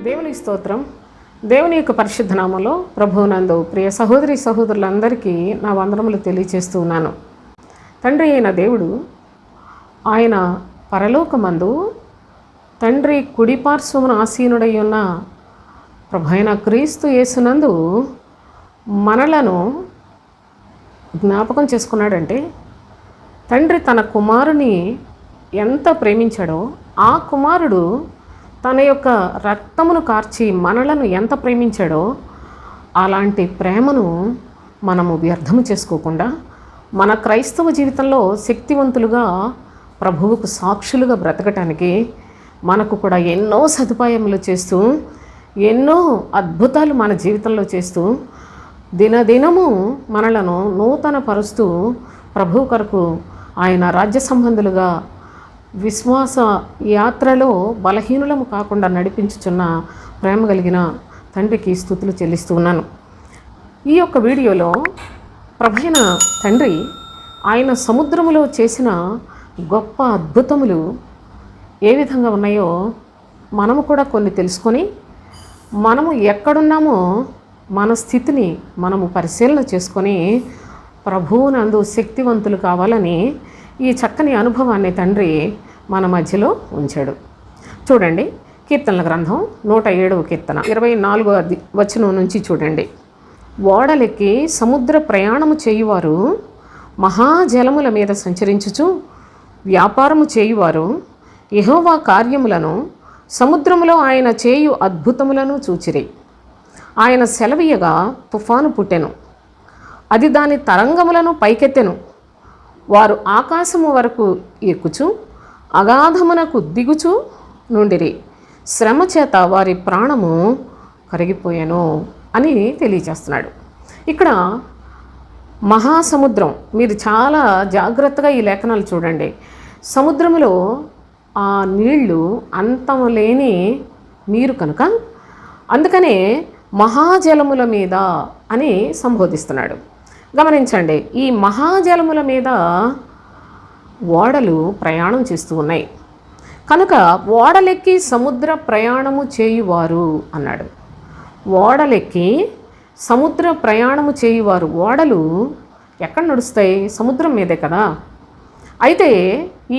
దేవుని స్తోత్రం. దేవుని యొక్క పరిశుద్ధ నామములో ప్రభువునందు ప్రియ సహోదరి సహోదరులందరికీ నా వందనములు తెలియజేస్తూ ఉన్నాను. తండ్రి అయిన దేవుడు ఆయన పరలోకమందు తండ్రి కుడిపార్శ్వమున ఆసీనుడై ఉన్న ప్రభు అయిన క్రీస్తు యేసునందు మనలను జ్ఞాపకం చేసుకున్నాడంటే, తండ్రి తన కుమారుని ఎంత ప్రేమించాడో ఆ కుమారుడు తన యొక్క రక్తమును కార్చి మనలను ఎంత ప్రేమించాడో అలాంటి ప్రేమను మనము వ్యర్థము చేసుకోకుండా మన క్రైస్తవ జీవితంలో శక్తివంతులుగా ప్రభువుకు సాక్షులుగా బ్రతకటానికి మనకు కూడా ఎన్నో సదుపాయములు చేస్తూ ఎన్నో అద్భుతాలు మన జీవితంలో చేస్తూ దినదినము మనలను నూతన పరుస్తూ ప్రభువు కొరకు ఆయన రాజ్య సంబంధులుగా విశ్వాస యాత్రలో బలహీనులము కాకుండా నడిపించుచున్న ప్రేమ కలిగిన తండ్రికి స్తుతులు చెల్లిస్తూ ఉన్నాను. ఈ యొక్క వీడియోలో ప్రభైన తండ్రి ఆయన సముద్రములో చేసిన గొప్ప అద్భుతములు ఏ విధంగా ఉన్నాయో మనము కూడా కొన్ని తెలుసుకొని మనము ఎక్కడున్నామో మన స్థితిని మనము పరిశీలన చేసుకొని ప్రభువునందు శక్తివంతులు కావాలని ఈ చక్కని అనుభవాన్ని తండ్రి మన మధ్యలో ఉంచాడు. చూడండి, కీర్తనల గ్రంథం 107వ కీర్తన 24వ వచనం నుంచి చూడండి. ఓడలెక్కి సముద్ర ప్రయాణము చేయువారు, మహాజలముల మీద సంచరించుచు వ్యాపారము చేయువారు యెహోవా కార్యములను సముద్రములో ఆయన చేయు అద్భుతములను చూచిరి. ఆయన సెలవీయగా తుఫాను పుట్టెను, అది దాని తరంగములను పైకెత్తెను. వారు ఆకాశము వరకు ఎక్కుచు అగాధమునకు దిగుచు నుండిరి. శ్రమ చేత వారి ప్రాణము కరిగిపోయాను అని తెలియజేస్తున్నాడు. ఇక్కడ మహాసముద్రం, మీరు చాలా జాగ్రత్తగా ఈ లేఖనాలు చూడండి. సముద్రములో ఆ నీళ్లు అంతం లేని నీరు కనుక అందుకనే మహాజలముల మీద అని సంబోధిస్తున్నాడు. గమనించండి, ఈ మహాజలముల మీద ఓడలు ప్రయాణం చేస్తూ ఉన్నాయి కనుక ఓడలెక్కి సముద్ర ప్రయాణము చేయువారు అన్నాడు. ఓడలెక్కి సముద్ర ప్రయాణము చేయువారు. ఓడలు ఎక్కడ నడుస్తాయి? సముద్రం మీదే కదా. అయితే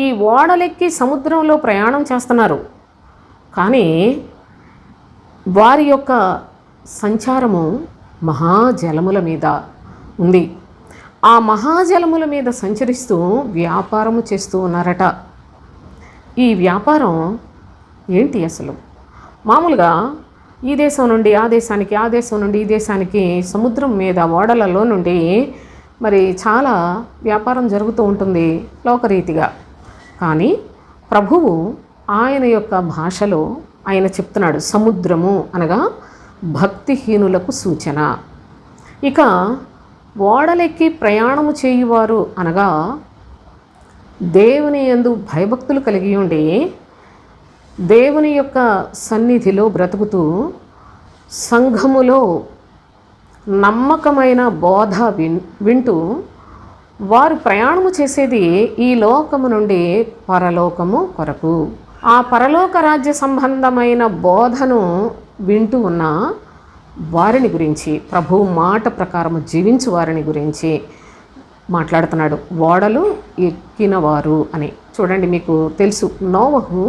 ఈ ఓడలెక్కి సముద్రంలో ప్రయాణం చేస్తున్నారు, కానీ వారి యొక్క సంచారము మహాజలముల మీద ఉంది. ఆ మహాజలముల మీద సంచరిస్తూ వ్యాపారము చేస్తూ ఉన్నారట. ఈ వ్యాపారం ఏంటి అసలు? మామూలుగా ఈ దేశం నుండి ఆ దేశానికి, ఆ దేశం నుండి ఈ దేశానికి సముద్రం మీద ఓడలలో నుండి మరి చాలా వ్యాపారం జరుగుతూ ఉంటుంది లోకరీతిగా. కానీ ప్రభువు ఆయన యొక్క భాషలో ఆయన చెప్తున్నాడు, సముద్రము అనగా భక్తిహీనులకు సూచన. ఇక ఓడలెక్కి ప్రయాణము చేయువారు అనగా దేవుని యందు భయభక్తులు కలిగి ఉండి దేవుని యొక్క సన్నిధిలో బ్రతుకుతూ సంఘములో నమ్మకమైన బోధ వింటూ వారు ప్రయాణము చేసేది ఈ లోకము నుండి పరలోకము కొరకు. ఆ పరలోక రాజ్య సంబంధమైన బోధను వింటూ ఉన్న వారిని గురించి, ప్రభువు మాట ప్రకారము జీవించు వారిని గురించి మాట్లాడుతున్నాడు. ఓడలు ఎక్కినవారు అని. చూడండి, మీకు తెలుసు, నోవహు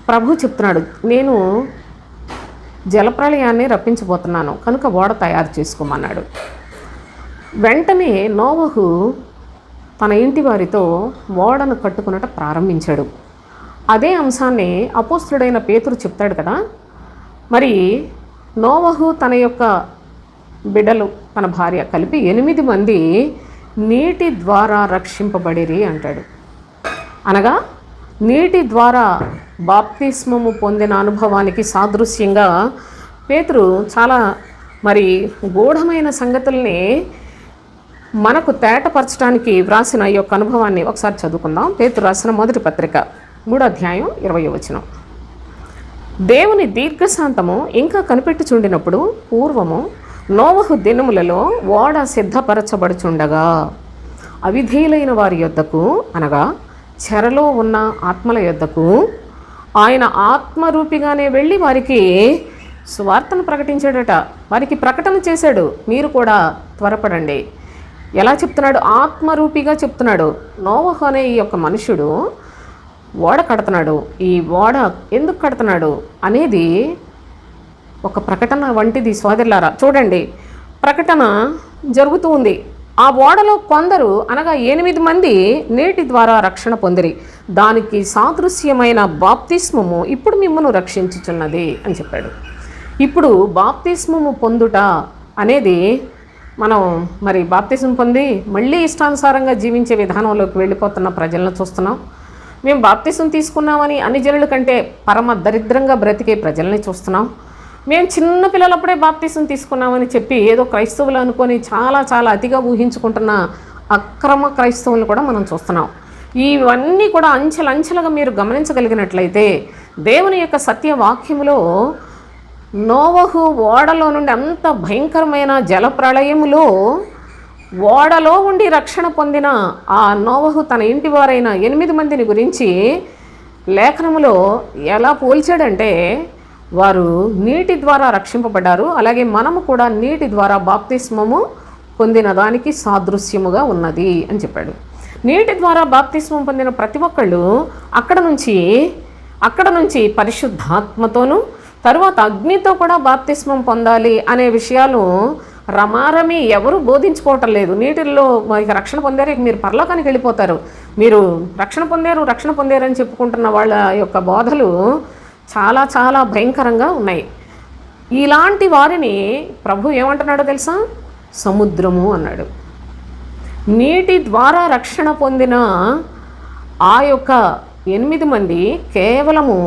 ప్రభు చెప్తున్నాడు, నేను జలప్రళయాన్ని రప్పించబోతున్నాను కనుక ఓడ తయారు చేసుకోమన్నాడు. వెంటనే నోవహు తన ఇంటి వారితో ఓడను కట్టుకున్నట ప్రారంభించాడు. అదే అంశాన్ని అపోస్తుడైన పేతురు చెప్తాడు కదా. మరి నోవహు తన యొక్క బిడ్డలు, తన భార్య కలిపి 8 మంది నీటి ద్వారా రక్షింపబడిరి అంటాడు. అనగా నీటి ద్వారా బాప్తిస్మము పొందిన అనుభవానికి సాదృశ్యంగా పేతురు చాలా మరి గూఢమైన సంగతుల్ని మనకు తేటపరచడానికి వ్రాసిన ఈ యొక్క అనుభవాన్ని ఒకసారి చదువుకుందాం. పేతురు రాసిన మొదటి పత్రిక 3వ అధ్యాయం 20వ వచనం. దేవుని దీర్ఘశాంతము ఇంకా కనిపెట్టుచుండినప్పుడు పూర్వము నోవహు దినములలో ఓడ సిద్ధపరచబడుచుండగా అవిధేయులైన వారి యొద్దకు అనగా చెరలో ఉన్న ఆత్మల యొద్దకు ఆయన ఆత్మరూపిగానే వెళ్ళి వారికి సువార్తను ప్రకటించాడట, వారికి ప్రకటన చేశాడు. మీరు కూడా త్వరపడండి. ఎలా చెప్తున్నాడు? ఆత్మరూపిగా చెప్తున్నాడు. నోవహు అనే ఈ యొక్క మనుషుడు ఓడ కడుతున్నాడు. ఈ ఓడ ఎందుకు కడుతున్నాడు అనేది ఒక ప్రకటన వంటిది సోదరులారా. చూడండి, ప్రకటన జరుగుతూ ఉంది. ఆ ఓడలో కొందరు అనగా 8 మంది నీటి ద్వారా రక్షణ పొందిరి. దానికి సాదృశ్యమైన బాప్తిస్మము ఇప్పుడు మిమ్మల్ని రక్షించుచున్నది అని చెప్పాడు. ఇప్పుడు బాప్తిస్మము పొందుట అనేది మనం మరి బాప్తిస్మం పొంది మళ్ళీ ఇష్టానుసారంగా జీవించే విధానంలోకి వెళ్ళిపోతున్న ప్రజలను చూస్తున్నాం. మేము బాప్తిస్మం తీసుకున్నామని అన్ని జనుల కంటే పరమ దరిద్రంగా బ్రతికే ప్రజల్ని చూస్తున్నాం. మేము చిన్న పిల్లలప్పుడే బాప్తిస్మం తీసుకున్నామని చెప్పి ఏదో క్రైస్తవులు అనుకొని చాలా చాలా అతిగా ఊహించుకుంటున్న అక్రమ క్రైస్తవులను కూడా మనం చూస్తున్నాం. ఇవన్నీ కూడా అంచెలంచెలుగా మీరు గమనించగలిగినట్లయితే దేవుని యొక్క సత్యవాక్యములో నోవహు ఓడలో నుండి అంత భయంకరమైన జలప్రళయములో ఓడలో ఉండి రక్షణ పొందిన ఆ నోవహు తన ఇంటి వారైన 8 మందిని గురించి లేఖనములో ఎలా పోల్చాడంటే, వారు నీటి ద్వారా రక్షింపబడ్డారు, అలాగే మనము కూడా నీటి ద్వారా బాప్తిస్మము పొందిన దానికి సాదృశ్యముగా ఉన్నది అని చెప్పాడు. నీటి ద్వారా బాప్తిస్మం పొందిన ప్రతి ఒక్కళ్ళు అక్కడ నుంచి పరిశుద్ధాత్మతోనూ తరువాత అగ్నితో కూడా బాప్తిస్మం పొందాలి అనే విషయాలు రమారమి ఎవరు బోధించుకోవటం లేదు. నీటిల్లో ఇక రక్షణ పొందారు, ఇక మీరు పరలోకానికి వెళ్ళిపోతారు, మీరు రక్షణ పొందారు అని చెప్పుకుంటున్న వాళ్ళ యొక్క బోధలు చాలా చాలా భయంకరంగా ఉన్నాయి. ఇలాంటి వారిని ప్రభు ఏమంటున్నాడో తెలుసా? సముద్రము అన్నాడు. నీటి ద్వారా రక్షణ పొందిన ఆ యొక్క 8 మంది కేవలము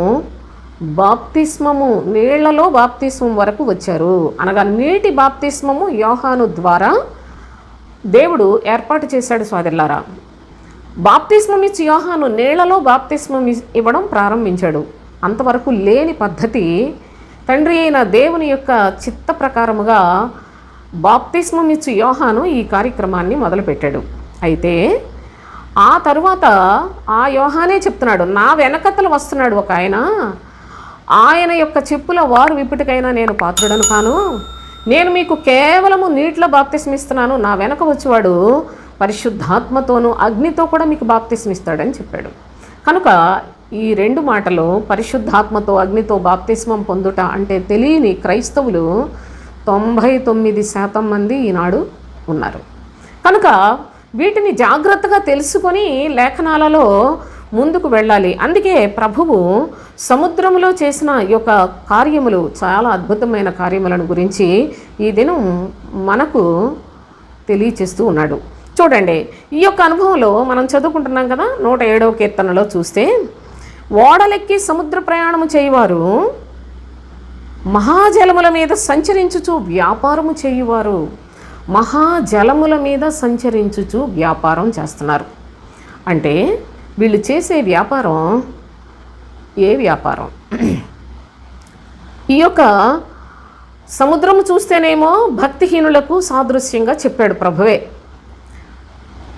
బాప్తిస్మము, నీళ్లలో బాప్తిస్మం వరకు వచ్చారు. అనగా నీటి బాప్తిస్మము యోహాను ద్వారా దేవుడు ఏర్పాటు చేశాడు సోదరులారా. బాప్తిస్మం ఇచ్చి యోహాను నీళ్లలో బాప్తిస్మం ఇవ్వడం ప్రారంభించాడు. అంతవరకు లేని పద్ధతి తండ్రి అయిన దేవుని యొక్క చిత్త ప్రకారముగా బాప్తిస్మం ఇచ్చి యోహాను ఈ కార్యక్రమాన్ని మొదలుపెట్టాడు. అయితే ఆ తరువాత ఆ యోహానే చెప్తున్నాడు, నా వెనకతలు వస్తున్నాడు ఒక ఆయన యొక్క చెప్పుల వారు విప్పుటికైనా నేను పాత్రుడను కాను, నేను మీకు కేవలము నీటిలో బాప్తిస్మం ఇస్తున్నాను, నా వెనక వచ్చేవాడు పరిశుద్ధాత్మతోనూ అగ్నితో కూడా మీకు బాప్తిస్మం ఇస్తాడని చెప్పాడు. కనుక ఈ 2 మాటలు, పరిశుద్ధాత్మతో అగ్నితో బాప్తిస్మం పొందుట అంటే తెలియని క్రైస్తవులు 99% మంది ఈనాడు ఉన్నారు. కనుక వీటిని జాగ్రత్తగా తెలుసుకొని లేఖనాలలో ముందుకు వెళ్ళాలి. అందుకే ప్రభువు సముద్రంలో చేసిన ఈ యొక్క కార్యములు, చాలా అద్భుతమైన కార్యములను గురించి ఈ దినం మనకు తెలియచేస్తూ ఉన్నాడు. చూడండి, ఈ యొక్క అనుభవంలో మనం చదువుకుంటున్నాం కదా, 107వ కీర్తనలో చూస్తే, ఓడలెక్కి సముద్ర ప్రయాణము చేయువారు మహాజలముల మీద సంచరించుచు వ్యాపారము చేయువారు. మహాజలముల మీద సంచరించుచు వ్యాపారం చేస్తున్నారు. అంటే వీళ్ళు చేసే వ్యాపారం ఏ వ్యాపారం? ఈ యొక్క సముద్రము చూస్తేనేమో భక్తిహీనులకు సాదృశ్యంగా చెప్పాడు ప్రభువే.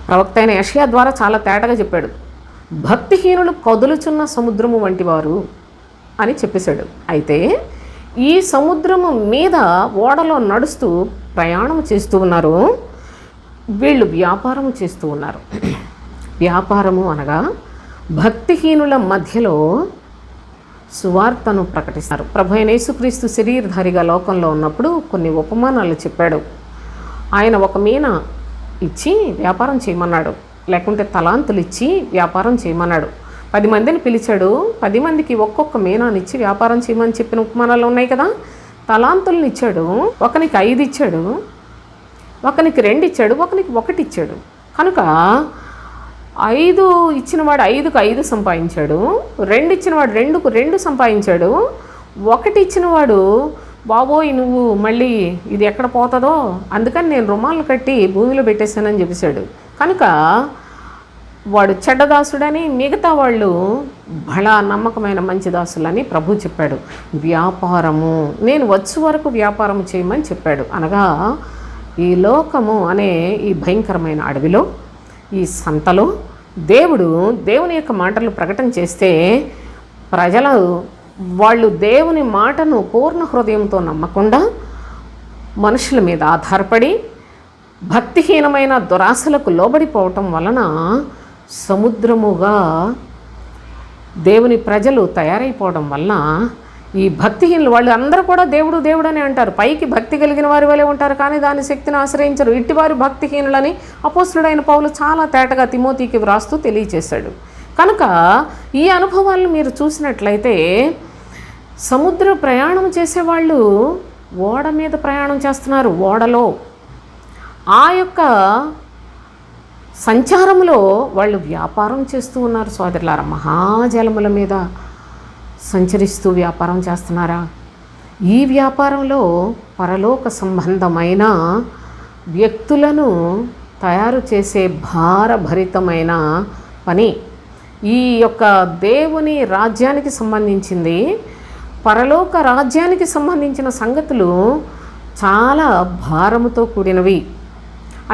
ప్రవక్త అయిన యెషయా ద్వారా చాలా తేటగా చెప్పాడు, భక్తిహీనులు కదులుచున్న సముద్రము వంటి వారు అని చెప్పేశాడు. అయితే ఈ సముద్రము మీద ఓడలో నడుస్తూ ప్రయాణం చేస్తూ ఉన్నారు, వీళ్ళు వ్యాపారం చేస్తూ ఉన్నారు. వ్యాపారము అనగా భక్తిహీనుల మధ్యలో సువార్తను ప్రకటిస్తారు. ప్రభు అయిన యేసుక్రీస్తు శరీరధారిగా లోకంలో ఉన్నప్పుడు కొన్ని ఉపమానాలు చెప్పాడు. ఆయన ఒక మీన ఇచ్చి వ్యాపారం చేయమన్నాడు, లేకుంటే తలాంతులు ఇచ్చి వ్యాపారం చేయమన్నాడు. 10 మందిని పిలిచాడు, 10 మందికి ఒక్కొక్క మీనాన్ని ఇచ్చి వ్యాపారం చేయమని చెప్పిన ఉపమానాలు ఉన్నాయి కదా. తలాంతులను ఇచ్చాడు, ఒకనికి 5 ఇచ్చాడు, ఒకనికి 2 ఇచ్చాడు, ఒకనికి 1 ఇచ్చాడు. కనుక 5 ఇచ్చినవాడు 5కు 5 సంపాదించాడు, 2 ఇచ్చినవాడు 2కు 2 సంపాదించాడు, 1 ఇచ్చినవాడు బాబోయ్ నువ్వు మళ్ళీ ఇది ఎక్కడ పోతుందో అందుకని నేను రుమాలు కట్టి భూమిలో పెట్టేశానని చెప్పేశాడు. కనుక వాడు చెడ్డదాసుడని, మిగతా వాళ్ళు బలా నమ్మకమైన మంచి దాసులని ప్రభు చెప్పాడు. వ్యాపారము, నేను వచ్చే వరకు వ్యాపారం చేయమని చెప్పాడు. అనగా ఈ లోకము అనే ఈ భయంకరమైన అడవిలో, ఈ సంతలో దేవుని యొక్క మాటలు ప్రకటన చేస్తే ప్రజలు వాళ్ళు దేవుని మాటను పూర్ణ హృదయంతో నమ్మకుండా మనుషుల మీద ఆధారపడి భక్తిహీనమైన దురాశలకు లోబడిపోవటం వలన సముద్రముగా దేవుని ప్రజలు తయారైపోవడం వలన ఈ భక్తిహీనులు వాళ్ళు అందరూ కూడా దేవుడు దేవుడు అని అంటారు. పైకి భక్తి కలిగిన వారి వలె ఉంటారు, కానీ దాని శక్తిని ఆశ్రయించరు. ఇట్టివారు భక్తిహీనులని అపోస్తుడైన పౌలు చాలా తేటగా తిమోతికి వ్రాస్తూ తెలియచేశాడు. కనుక ఈ అనుభవాలను మీరు చూసినట్లయితే సముద్ర ప్రయాణం చేసేవాళ్ళు ఓడ మీద ప్రయాణం చేస్తున్నారు. ఓడలో ఆ యొక్క సంచారంలో వాళ్ళు వ్యాపారం చేస్తూ ఉన్నారు. సోదరులారా, మహాజలముల మీద సంచరిస్తూ వ్యాపారం చేస్తున్నారా? ఈ వ్యాపారంలో పరలోక సంబంధమైన వ్యక్తులను తయారు చేసే భారభరితమైన పని. ఈ యొక్క దేవుని రాజ్యానికి సంబంధించింది, పరలోక రాజ్యానికి సంబంధించిన సంగతులు చాలా భారముతో కూడినవి.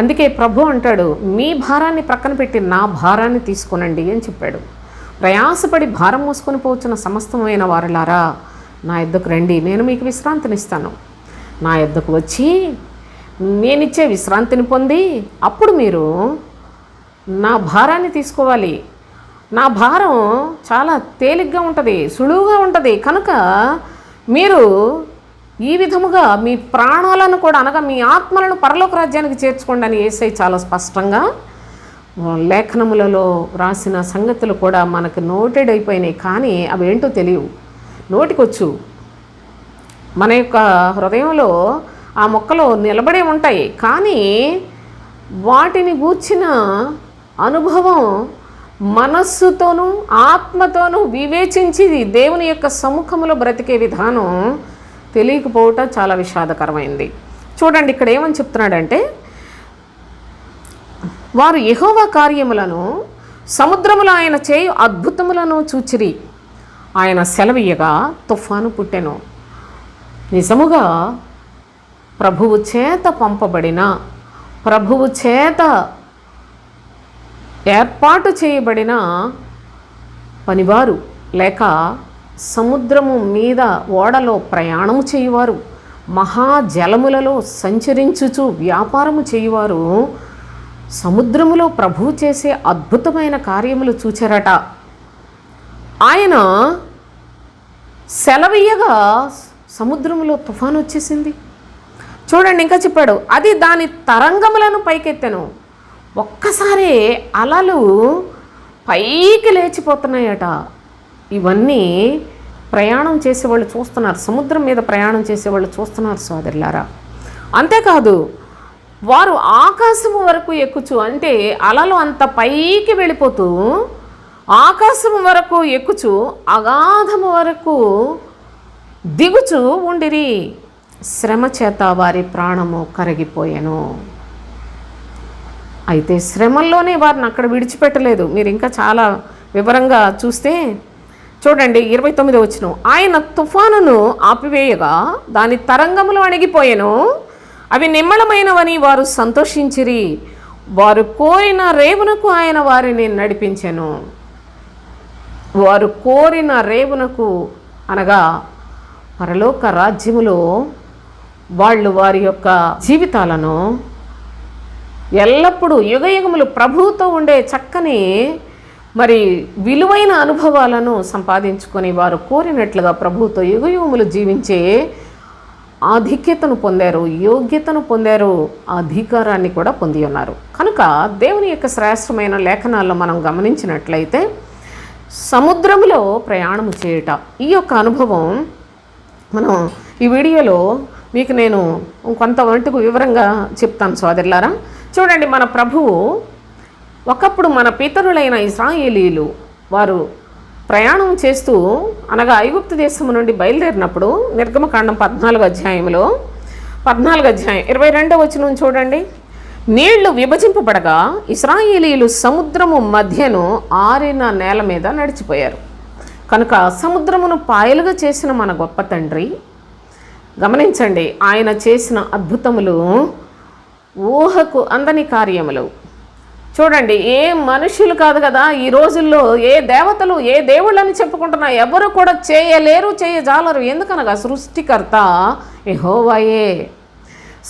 అందుకే ప్రభు అంటాడు, మీ భారాన్ని ప్రక్కన పెట్టి నా భారాన్ని తీసుకొనండి అని చెప్పాడు. ప్రయాసపడి భారం మోసుకొని పోవచ్చున్న సమస్తమైన వారలారా, నా యొద్దకు రండి, నేను మీకు విశ్రాంతినిస్తాను. నా యొద్దకు వచ్చి నేనిచ్చే విశ్రాంతిని పొంది అప్పుడు మీరు నా భారాన్ని తీసుకోవాలి. నా భారం చాలా తేలిగ్గా ఉంటుంది, సులువుగా ఉంటుంది. కనుక మీరు ఈ విధముగా మీ ప్రాణాలను కూడా, అనగా మీ ఆత్మలను పరలోక రాజ్యానికి చేర్చుకోండి అని యేసయ్య చాలా స్పష్టంగా లేఖనములలో రాసిన సంగతులు కూడా మనకు నోటెడ్ అయిపోయినాయి. కానీ అవేంటో తెలియవు, నోటికొచ్చు. మన యొక్క హృదయంలో ఆ మొక్కలో నిలబడే ఉంటాయి, కానీ వాటిని గూర్చిన అనుభవం మనస్సుతోనూ ఆత్మతోనూ వివేచించి దేవుని యొక్క సముఖంలో బ్రతికే విధానం తెలియకపోవటం చాలా విషాదకరమైంది. చూడండి ఇక్కడ ఏమని చెప్తున్నాడంటే, వారు యెహోవా కార్యములను సముద్రములో ఆయన చేయు అద్భుతములను చూచిరి. ఆయన సెలవీయగా తుఫాను పుట్టెను. నిజముగా ప్రభువు చేత పంపబడిన, ప్రభువు చేత ఏర్పాటు చేయబడిన పనివారు, లేక సముద్రము మీద ఓడలో ప్రయాణము చేయువారు, మహాజలములలో సంచరించుచు వ్యాపారము చేయువారు సముద్రములో ప్రభువు చేసే అద్భుతమైన కార్యములు చూచారట. ఆయన సెలవీయగా సముద్రములో తుఫాను వచ్చేసింది. చూడండి ఇంకా చెప్పాడు, అది దాని తరంగములను పైకెత్తెను. ఒక్కసారి అలలు పైకి లేచిపోతున్నాయట. ఇవన్నీ ప్రయాణం చేసేవాళ్ళు చూస్తున్నారు, సముద్రం మీద ప్రయాణం చేసేవాళ్ళు చూస్తున్నారు సోదరులారా. అంతేకాదు, వారు ఆకాశము వరకు ఎక్కుచు, అంటే అలలు అంత పైకి వెళ్ళిపోతూ ఆకాశము వరకు ఎక్కుచు అగాధము వరకు దిగుచు ఉండిరి. శ్రమ చేత వారి ప్రాణము కరిగిపోయెను. అయితే శ్రమల్లోనే వారిని అక్కడ విడిచిపెట్టలేదు. మీరు ఇంకా చాలా వివరంగా చూస్తే చూడండి 29వ వచనం, ఆయన తుఫానును ఆపివేయగా దాని తరంగములు అణిగిపోయెను, అవి నిమ్మళమైనవని వారు సంతోషించిరి. వారు కోరిన రేవునకు ఆయన వారిని నడిపించెను. వారు కోరిన రేవునకు అనగా పరలోక రాజ్యములో వాళ్ళు వారి యొక్క జీవితాలను ఎల్లప్పుడూ యుగయుగములు ప్రభువుతో ఉండే చక్కని మరి విలువైన అనుభవాలను సంపాదించుకొని వారు కోరినట్లుగా ప్రభువుతో యుగయుగములు జీవించే ఆధిక్యతను పొందారు, యోగ్యతను పొందారు, అధికారాన్ని కూడా పొంది ఉన్నారు. కనుక దేవుని యొక్క శ్రేష్టమైన లేఖనాల్లో మనం గమనించినట్లయితే సముద్రంలో ప్రయాణం చేయట, ఈ యొక్క అనుభవం మనం ఈ వీడియోలో మీకు నేను కొంతవరకు వివరంగా చెప్తాను సోదరులారా. చూడండి, మన ప్రభువు ఒకప్పుడు మన పితరులైన ఇశ్రాయేలీయులు వారు ప్రయాణం చేస్తూ, అనగా ఐగుప్తు దేశం నుండి బయలుదేరినప్పుడు నిర్గమకాండం 14వ అధ్యాయంలో 22వ వచనం చూడండి, నీళ్లు విభజింపబడగా ఇశ్రాయేలీయులు సముద్రము మధ్యను ఆరిన నేల మీద నడిచిపోయారు. కనుక సముద్రమును పాయలుగా చేసిన మన గొప్ప తండ్రి, గమనించండి, ఆయన చేసిన అద్భుతములు ఊహకు అందని కార్యములు. చూడండి, ఏ మనుషులు కాదు కదా ఈ రోజుల్లో, ఏ దేవతలు, ఏ దేవుళ్ళని చెప్పుకుంటున్నా ఎవరు కూడా చేయలేరు, చేయజాలరు. ఎందుకనగా సృష్టికర్త యెహోవాయే.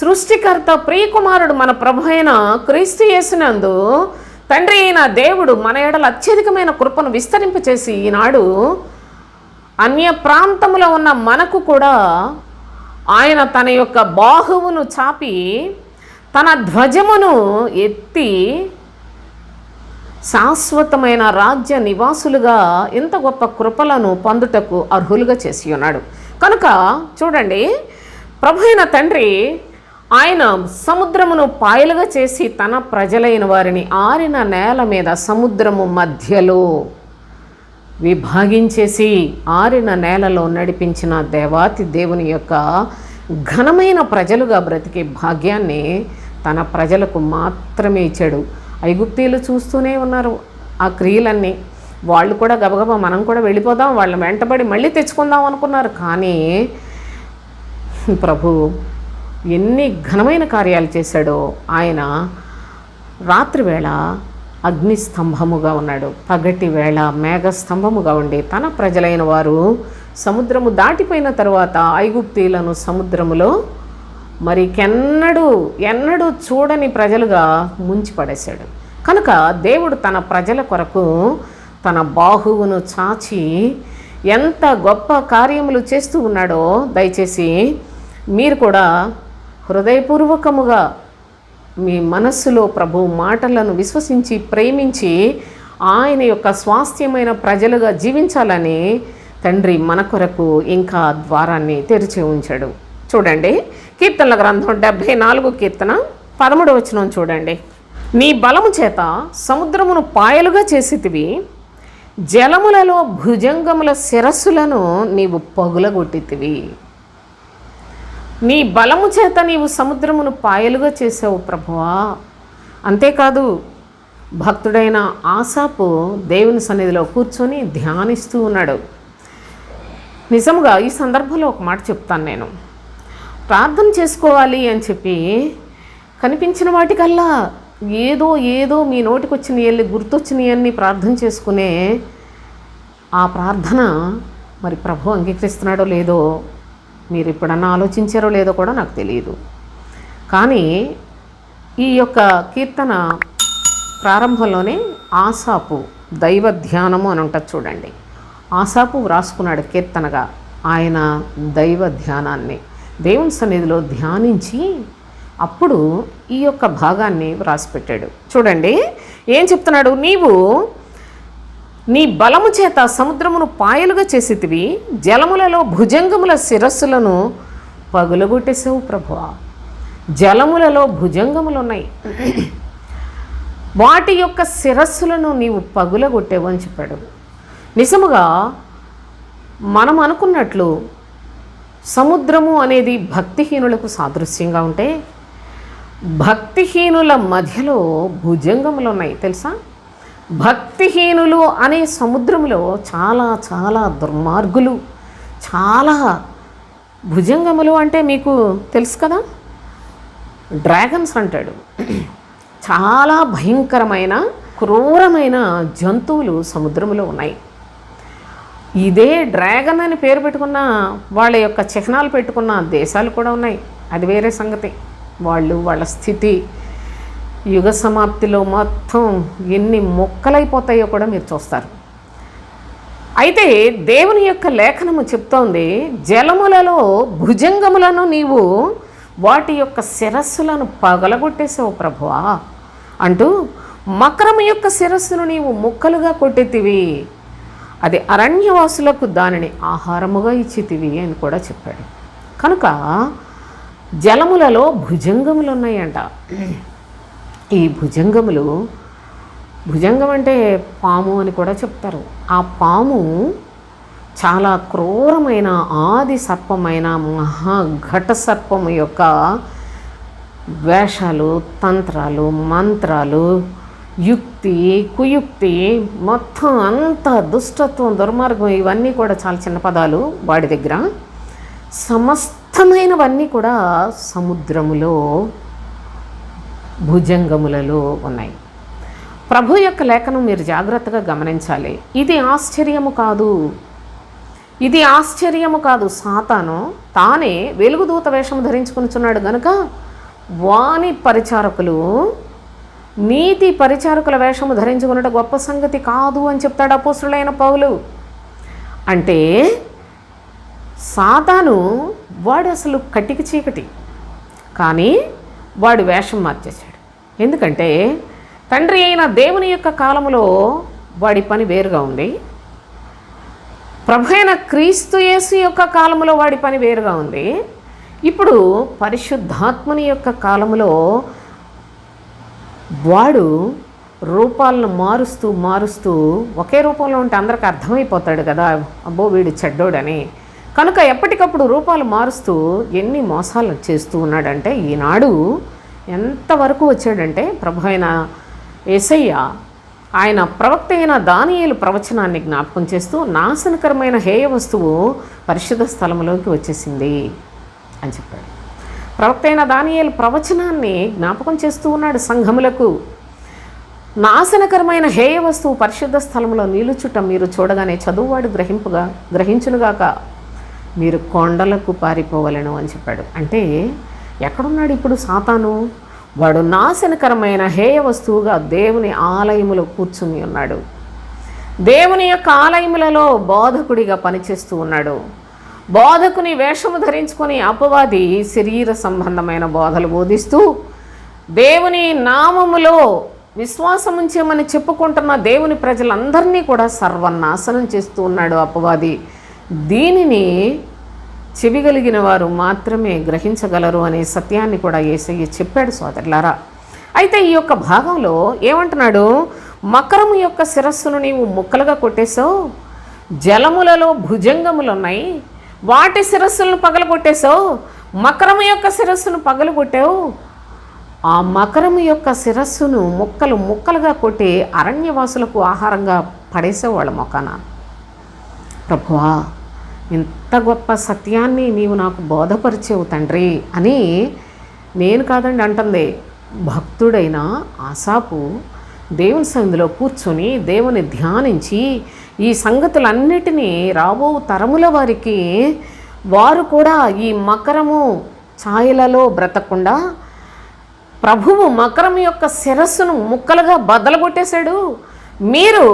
సృష్టికర్త ప్రియకుమారుడు మన ప్రభు అయిన క్రీస్తు యేసునందు తండ్రి అయిన దేవుడు మన ఎడల అత్యధికమైన కృపను విస్తరింపచేసి ఈనాడు అన్య ప్రాంతంలో ఉన్న మనకు కూడా ఆయన తన యొక్క బాహువును చాపి తన ధ్వజమును ఎత్తి శాశ్వతమైన రాజ్య నివాసులుగా ఎంత గొప్ప కృపలను పొందుటకు అర్హులుగా చేసి ఉన్నాడు. కనుక చూడండి, ప్రభు అయిన తండ్రి ఆయన సముద్రమును పాయలుగా చేసి తన ప్రజలైన వారిని ఆరిన నేల మీద సముద్రము మధ్యలో విభాగించేసి ఆరిన నేలలో నడిపించిన దేవాతి దేవుని యొక్క ఘనమైన ప్రజలుగా బ్రతికే భాగ్యాన్ని తన ప్రజలకు మాత్రమే ఇచ్చాడు. ఐగుప్తీయులు చూస్తూనే ఉన్నారు ఆ క్రియలన్నీ. వాళ్ళు కూడా గబగబా మనం కూడా వెళ్ళిపోదాం, వాళ్ళని వెంటబడి మళ్ళీ తెచ్చుకుందాం అనుకున్నారు. కానీ ప్రభు ఎన్ని ఘనమైన కార్యాలు చేశాడో. ఆయన రాత్రివేళ అగ్నిస్తంభముగా ఉన్నాడు, పగటి వేళ మేఘస్తంభముగా ఉండి తన ప్రజలైన వారు సముద్రము దాటిపోయిన తరువాత ఐగుప్తీయులను సముద్రములో ఎన్నడూ చూడని ప్రజలుగా ముంచి పడేశాడు. కనుక దేవుడు తన ప్రజల కొరకు తన బాహువును చాచి ఎంత గొప్ప కార్యములు చేస్తూ ఉన్నాడో దయచేసి మీరు కూడా హృదయపూర్వకముగా మీ మనస్సులో ప్రభు మాటలను విశ్వసించి ప్రేమించి ఆయన యొక్క స్వాస్థ్యమైన ప్రజలుగా జీవించాలని తండ్రి మన కొరకు ఇంకా ద్వారాన్ని తెరిచి ఉంచాడు. చూడండి, కీర్తనల గ్రంథం 74 కీర్తన 13వ వచనం చూడండి. నీ బలము చేత సముద్రమును పాయలుగా చేసితివి, జలములలో భుజంగముల శిరస్సులను నీవు పగులగొట్టితివి. నీ బలము చేత నీవు సముద్రమును పాయలుగా చేసావు ప్రభువా. అంతేకాదు, భక్తుడైన ఆసాపు దేవుని సన్నిధిలో కూర్చొని ధ్యానిస్తూ ఉన్నాడు. నిజంగా ఈ సందర్భంలో ఒక మాట చెప్తాను. నేను ప్రార్థన చేసుకోవాలి అని చెప్పి కనిపించిన వాటికల్లా ఏదో మీ నోటికి వచ్చినవి గుర్తొచ్చినవన్నీ ప్రార్థన చేసుకునే ఆ ప్రార్థన మరి ప్రభు అంగీకరిస్తున్నాడో లేదో మీరు ఎప్పుడన్నా ఆలోచించారో లేదో కూడా నాకు తెలియదు. కానీ ఈ యొక్క కీర్తన ప్రారంభంలోనే ఆసాపు దైవ ధ్యానము అని ఉంటుంది చూడండి. ఆసాపు వ్రాసుకున్నాడు కీర్తనగా ఆయన దైవ ధ్యానాన్ని దేవుని సన్నిధిలో ధ్యానించి అప్పుడు ఈ యొక్క భాగాన్ని వ్రాసిపెట్టాడు. చూడండి ఏం చెప్తున్నాడు. నీవు నీ బలము చేత సముద్రమును పాయలుగా చేసితివి, జలములలో భుజంగముల శిరస్సులను పగులగొట్టేసావు ప్రభువా. జలములలో భుజంగములు ఉన్నాయి, వాటి యొక్క శిరస్సులను నీవు పగులగొట్టేవు అని చెప్పాడు. నిజముగా మనం అనుకున్నట్లు సముద్రము అనేది భక్తిహీనులకు సాదృశ్యంగా ఉంటే భక్తిహీనుల మధ్యలో భుజంగములు ఉన్నాయి తెలుసా. భక్తిహీనులు అనే సముద్రంలో చాలా చాలా దుర్మార్గులు, చాలా భుజంగములు అంటే మీకు తెలుసు కదా, డ్రాగన్స్ అంటాడు. చాలా భయంకరమైన క్రూరమైన జంతువులు సముద్రంలో ఉన్నాయి. ఇదే డ్రాగన్ అని పేరు పెట్టుకున్న వాళ్ళ యొక్క చిహ్నాలు పెట్టుకున్న దేశాలు కూడా ఉన్నాయి. అది వేరే సంగతి. వాళ్ళ స్థితి యుగ సమాప్తిలో మొత్తం ఎన్ని మొక్కలైపోతాయో కూడా మీరు చూస్తారు. అయితే దేవుని యొక్క లేఖనము చెప్తోంది, జలములలో భుజంగములను నీవు వాటి యొక్క శిరస్సులను పగలగొట్టేసావు ప్రభువా అంటూ, మకరము యొక్క శిరస్సును నీవు ముక్కలుగా కొట్టెతివి, అది అరణ్యవాసులకు దానిని ఆహారముగా ఇచ్చితివి అని కూడా చెప్పాడు. కనుక జలములలో భుజంగములు ఉన్నాయంట. ఈ భుజంగం అంటే పాము అని కూడా చెప్తారు. ఆ పాము చాలా క్రూరమైన ఆది సర్పమైన మహాఘట సర్పము యొక్క వేషాలు, తంత్రాలు, మంత్రాలు, యుక్తి, కుయుక్తి, మొత్తం అంత దుష్టత్వం, దుర్మార్గం, ఇవన్నీ కూడా చాలా చిన్న పదాలు వాడి దగ్గర. సమస్తమైనవన్నీ కూడా సముద్రములో భుజంగములలో ఉన్నాయి. ప్రభు యొక్క లేఖనం మీరు జాగ్రత్తగా గమనించాలి. ఇది ఆశ్చర్యము కాదు, ఇది ఆశ్చర్యము కాదు. సాతాను తానే వెలుగుదూత వేషం ధరించుకునిచున్నాడు గనుక వాని పరిచారకులు నీతి పరిచారకుల వేషము ధరించుకున్నట గొప్ప సంగతి కాదు అని చెప్తాడు అపోస్తులైన పౌలు. అంటే సాతాను వాడు అసలు కటికి చీకటి, కానీ వాడు వేషం మార్చేశాడు. ఎందుకంటే తండ్రి అయిన దేవుని యొక్క కాలంలో వాడి పని వేరుగా ఉంది, ప్రభు అయిన క్రీస్తు యేసు యొక్క కాలంలో వాడి పని వేరుగా ఉంది. ఇప్పుడు పరిశుద్ధాత్మని యొక్క కాలంలో వాడు రూపాలను మారుస్తూ మారుస్తూ ఒకే రూపంలో ఉంటే అందరికి అర్థమైపోతాడు కదా, అబ్బో వీడు చెడ్డోడని. కనుక ఎప్పటికప్పుడు రూపాలు మారుస్తూ ఎన్ని మోసాలు చేస్తూ ఉన్నాడంటే, ఈనాడు ఎంతవరకు వచ్చాడంటే ప్రభు అయిన యేసయ్య ఆయన ప్రవక్త అయిన దానియేలు ప్రవచనాన్ని జ్ఞాపకం చేస్తూ నాశనకరమైన హేయ వస్తువు పరిశుద్ధ స్థలంలోకి వచ్చేసింది అని చెప్పాడు. ప్రవక్త అయిన దానియేలు ప్రవచనాన్ని జ్ఞాపకం చేస్తూ ఉన్నాడు సంఘములకు. నాశనకరమైన హేయ వస్తువు పరిశుద్ధ స్థలంలో నిలుచుట మీరు చూడగానే చదువువాడు గ్రహించునుగాక మీరు కొండలకు పారిపోవలను అని చెప్పాడు. అంటే ఎక్కడున్నాడు ఇప్పుడు సాతాను? వాడు నాశనకరమైన హేయ వస్తువుగా దేవుని ఆలయములో కూర్చుని ఉన్నాడు. దేవుని యొక్క ఆలయములలో బోధకుడిగా పనిచేస్తూ ఉన్నాడు. బోధకుని వేషము ధరించుకొని అపవాది శరీర సంబంధమైన బోధలు బోధిస్తూ దేవుని నామములో విశ్వాసం ఉంచేమని చెప్పుకుంటున్న దేవుని ప్రజలందరినీ కూడా సర్వనాశనం చేస్తూ ఉన్నాడు అపవాది. దీనిని చెవిగలిగిన వారు మాత్రమే గ్రహించగలరు అనే సత్యాన్ని కూడా యేసయ్య చెప్పాడు సోదరులారా. అయితే ఈ యొక్క భాగంలో ఏమంటున్నాడు? మకరము యొక్క శిరస్సును నీవు ముక్కలుగా కొట్టేశావు, జలములలో భుజంగములు ఉన్నాయి, వాటి శిరస్సులను పగలగొట్టేశావు, మకరము యొక్క శిరస్సును పగలగొట్టావు. ఆ మకరము యొక్క శిరస్సును ముక్కలు ముక్కలుగా కొట్టి అరణ్యవాసులకు ఆహారంగా పడేసావు వాళ్ళ మొకాన. ప్రభువా, ఇంత గొప్ప సత్యాన్ని నీవు నాకు బోధపరిచేవు తండ్రి అని నేను కాదండి అంటుంది. భక్తుడైన ఆసాపు దేవుని సన్నిధిలో కూర్చొని దేవుని ధ్యానించి ఈ సంగతులన్నిటినీ రాబో తరముల వారికి వారు కూడా ఈ మకరము ఛాయలలో బ్రతకుండా ప్రభువు మకరం యొక్క శిరస్సును ముక్కలుగా బద్దలగొట్టేశాడు. మీరు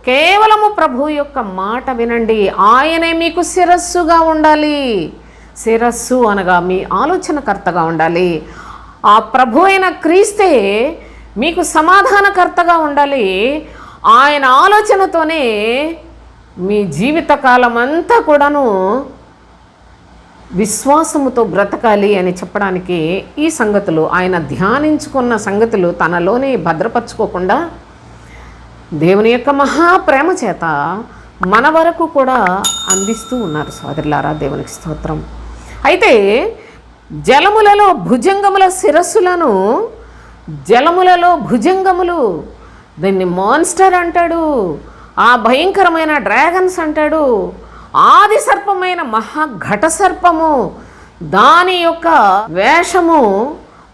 కేవలము ప్రభు యొక్క మాట వినండి, ఆయనే మీకు శిరస్సుగా ఉండాలి. శిరస్సు అనగా మీ ఆలోచనకర్తగా ఉండాలి. ఆ ప్రభు అయిన క్రీస్తే మీకు సమాధానకర్తగా ఉండాలి. ఆయన ఆలోచనతోనే మీ జీవితకాలం అంతా కూడాను విశ్వాసముతో బ్రతకాలి అని చెప్పడానికి ఈ సంగతులు, ఆయన ధ్యానించుకున్న సంగతులు తనలోనే భద్రపరచుకోకుండా దేవుని యొక్క మహాప్రేమ చేత మన వరకు కూడా అందిస్తూ ఉన్నారు సోదరులారా. దేవునికి స్తోత్రం. అయితే జలములలో భుజంగముల శిరస్సులను, జలములలో భుజంగములు, దీన్ని మాన్స్టర్ అంటాడు, ఆ భయంకరమైన డ్రాగన్స్ అంటాడు, ఆది సర్పమైన మహాఘట సర్పము దాని యొక్క వేషము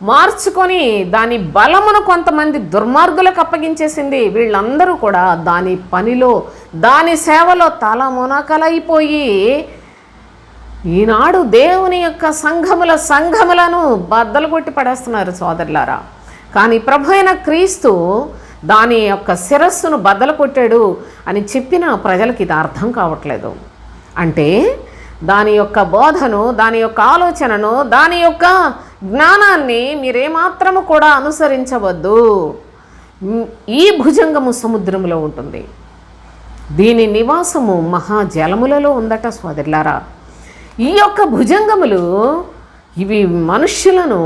మార్చుకొని దాని బలమును కొంతమంది దుర్మార్గులకు అప్పగించేసింది. వీళ్ళందరూ కూడా దాని పనిలో దాని సేవలో తల మునకలైపోయి ఈనాడు దేవుని యొక్క సంఘములను బద్దలు కొట్టి పడేస్తున్నారు సోదరులారా. కానీ ప్రభు అయిన క్రీస్తు దాని యొక్క శిరస్సును బద్దలు కొట్టాడు అని చెప్పిన ప్రజలకు ఇది అర్థం కావట్లేదు. అంటే దాని యొక్క బోధను, దాని యొక్క ఆలోచనను, దాని యొక్క జ్ఞానాన్ని మీరేమాత్రము కూడా అనుసరించవద్దు. ఈ భుజంగము సముద్రంలో ఉంటుంది, దీని నివాసము మహాజలములలో ఉందట సోదరులారా. ఈ యొక్క భుజంగములు ఇవి మనుష్యులను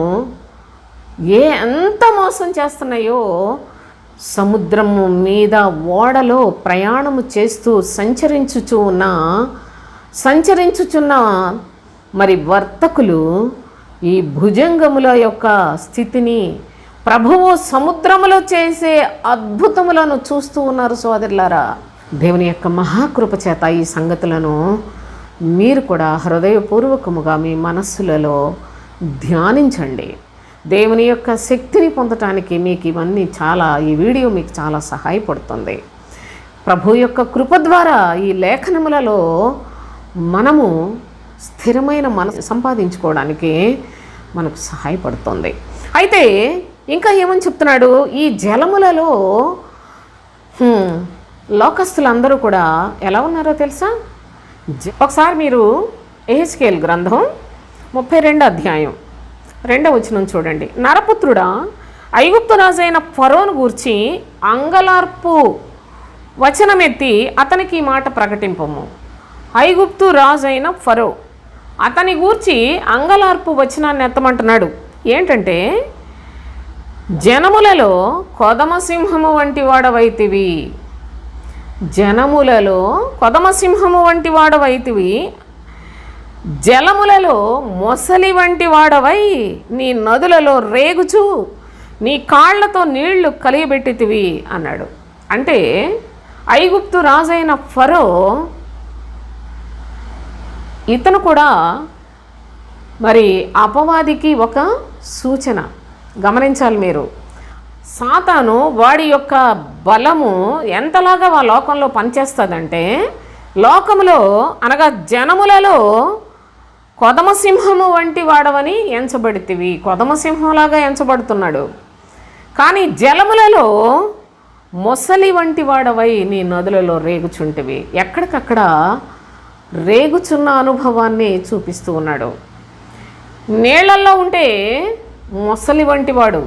ఎంత మోసం చేస్తున్నాయో, సముద్రము మీద ఓడలో ప్రయాణము చేస్తూ సంచరించుచున్న మరి వర్తకులు ఈ భుజంగముల యొక్క స్థితిని, ప్రభువు సముద్రములో చేసే అద్భుతములను చూస్తూ ఉన్నారు సోదరులారా. దేవుని యొక్క మహాకృప చేత ఈ సంగతులను మీరు కూడా హృదయపూర్వకముగా మీ మనస్సులలో ధ్యానించండి. దేవుని యొక్క శక్తిని పొందటానికి మీకు ఇవన్నీ ఈ వీడియో మీకు చాలా సహాయపడుతుంది. ప్రభు యొక్క కృప ద్వారా ఈ లేఖనములలో మనము స్థిరమైన మనసు సంపాదించుకోవడానికి మనకు సహాయపడుతుంది. అయితే ఇంకా ఏమని చెప్తున్నాడు, ఈ జలములలో లోకస్తులందరూ కూడా ఎలా ఉన్నారో తెలుసా? ఒకసారి మీరు యెహెజ్కేలు గ్రంథం 32వ అధ్యాయం 2వ వచనం చూడండి. నరపుత్రుడా, ఐగుప్తు రాజైన ఫరోను గూర్చి అంగలార్పు వచనమెత్తి అతనికి ఈ మాట ప్రకటింపము. ఐగుప్తు రాజైన ఫరో అతని గూర్చి అంగలార్పు వచనాన్ని ఎత్తమంటున్నాడు. ఏంటంటే, జనములలో కొదమసింహము వంటి వాడవైతివి, జనములలో కొదమసింహము వంటి వాడవైతివి, జలములలో మొసలి వంటి వాడవై నీ నదులలో రేగుచు నీ కాళ్లతో నీళ్లు కలియబెట్టితివి అన్నాడు. అంటే ఐగుప్తు రాజైన ఫరో ఇతను కూడా మరి అపవాదికి ఒక సూచన. గమనించాలి మీరు, సాతాను వాడి యొక్క బలము ఎంతలాగా ఆ లోకంలో పనిచేస్తుందంటే, లోకములో అనగా జనములలో కొదమసింహము వంటి వాడవని ఎంచబడితివి, కొదమసింహంలాగా ఎంచబడుతున్నాడు. కానీ జలములలో మొసలి వంటి వాడవై నీ నదులలో రేగుచుంటివి. ఎక్కడికక్కడ రేగుచున్న అనుభవాన్ని చూపిస్తూ ఉన్నాడు. నీళ్లల్లో ఉంటే మొసలి వంటి వాడు,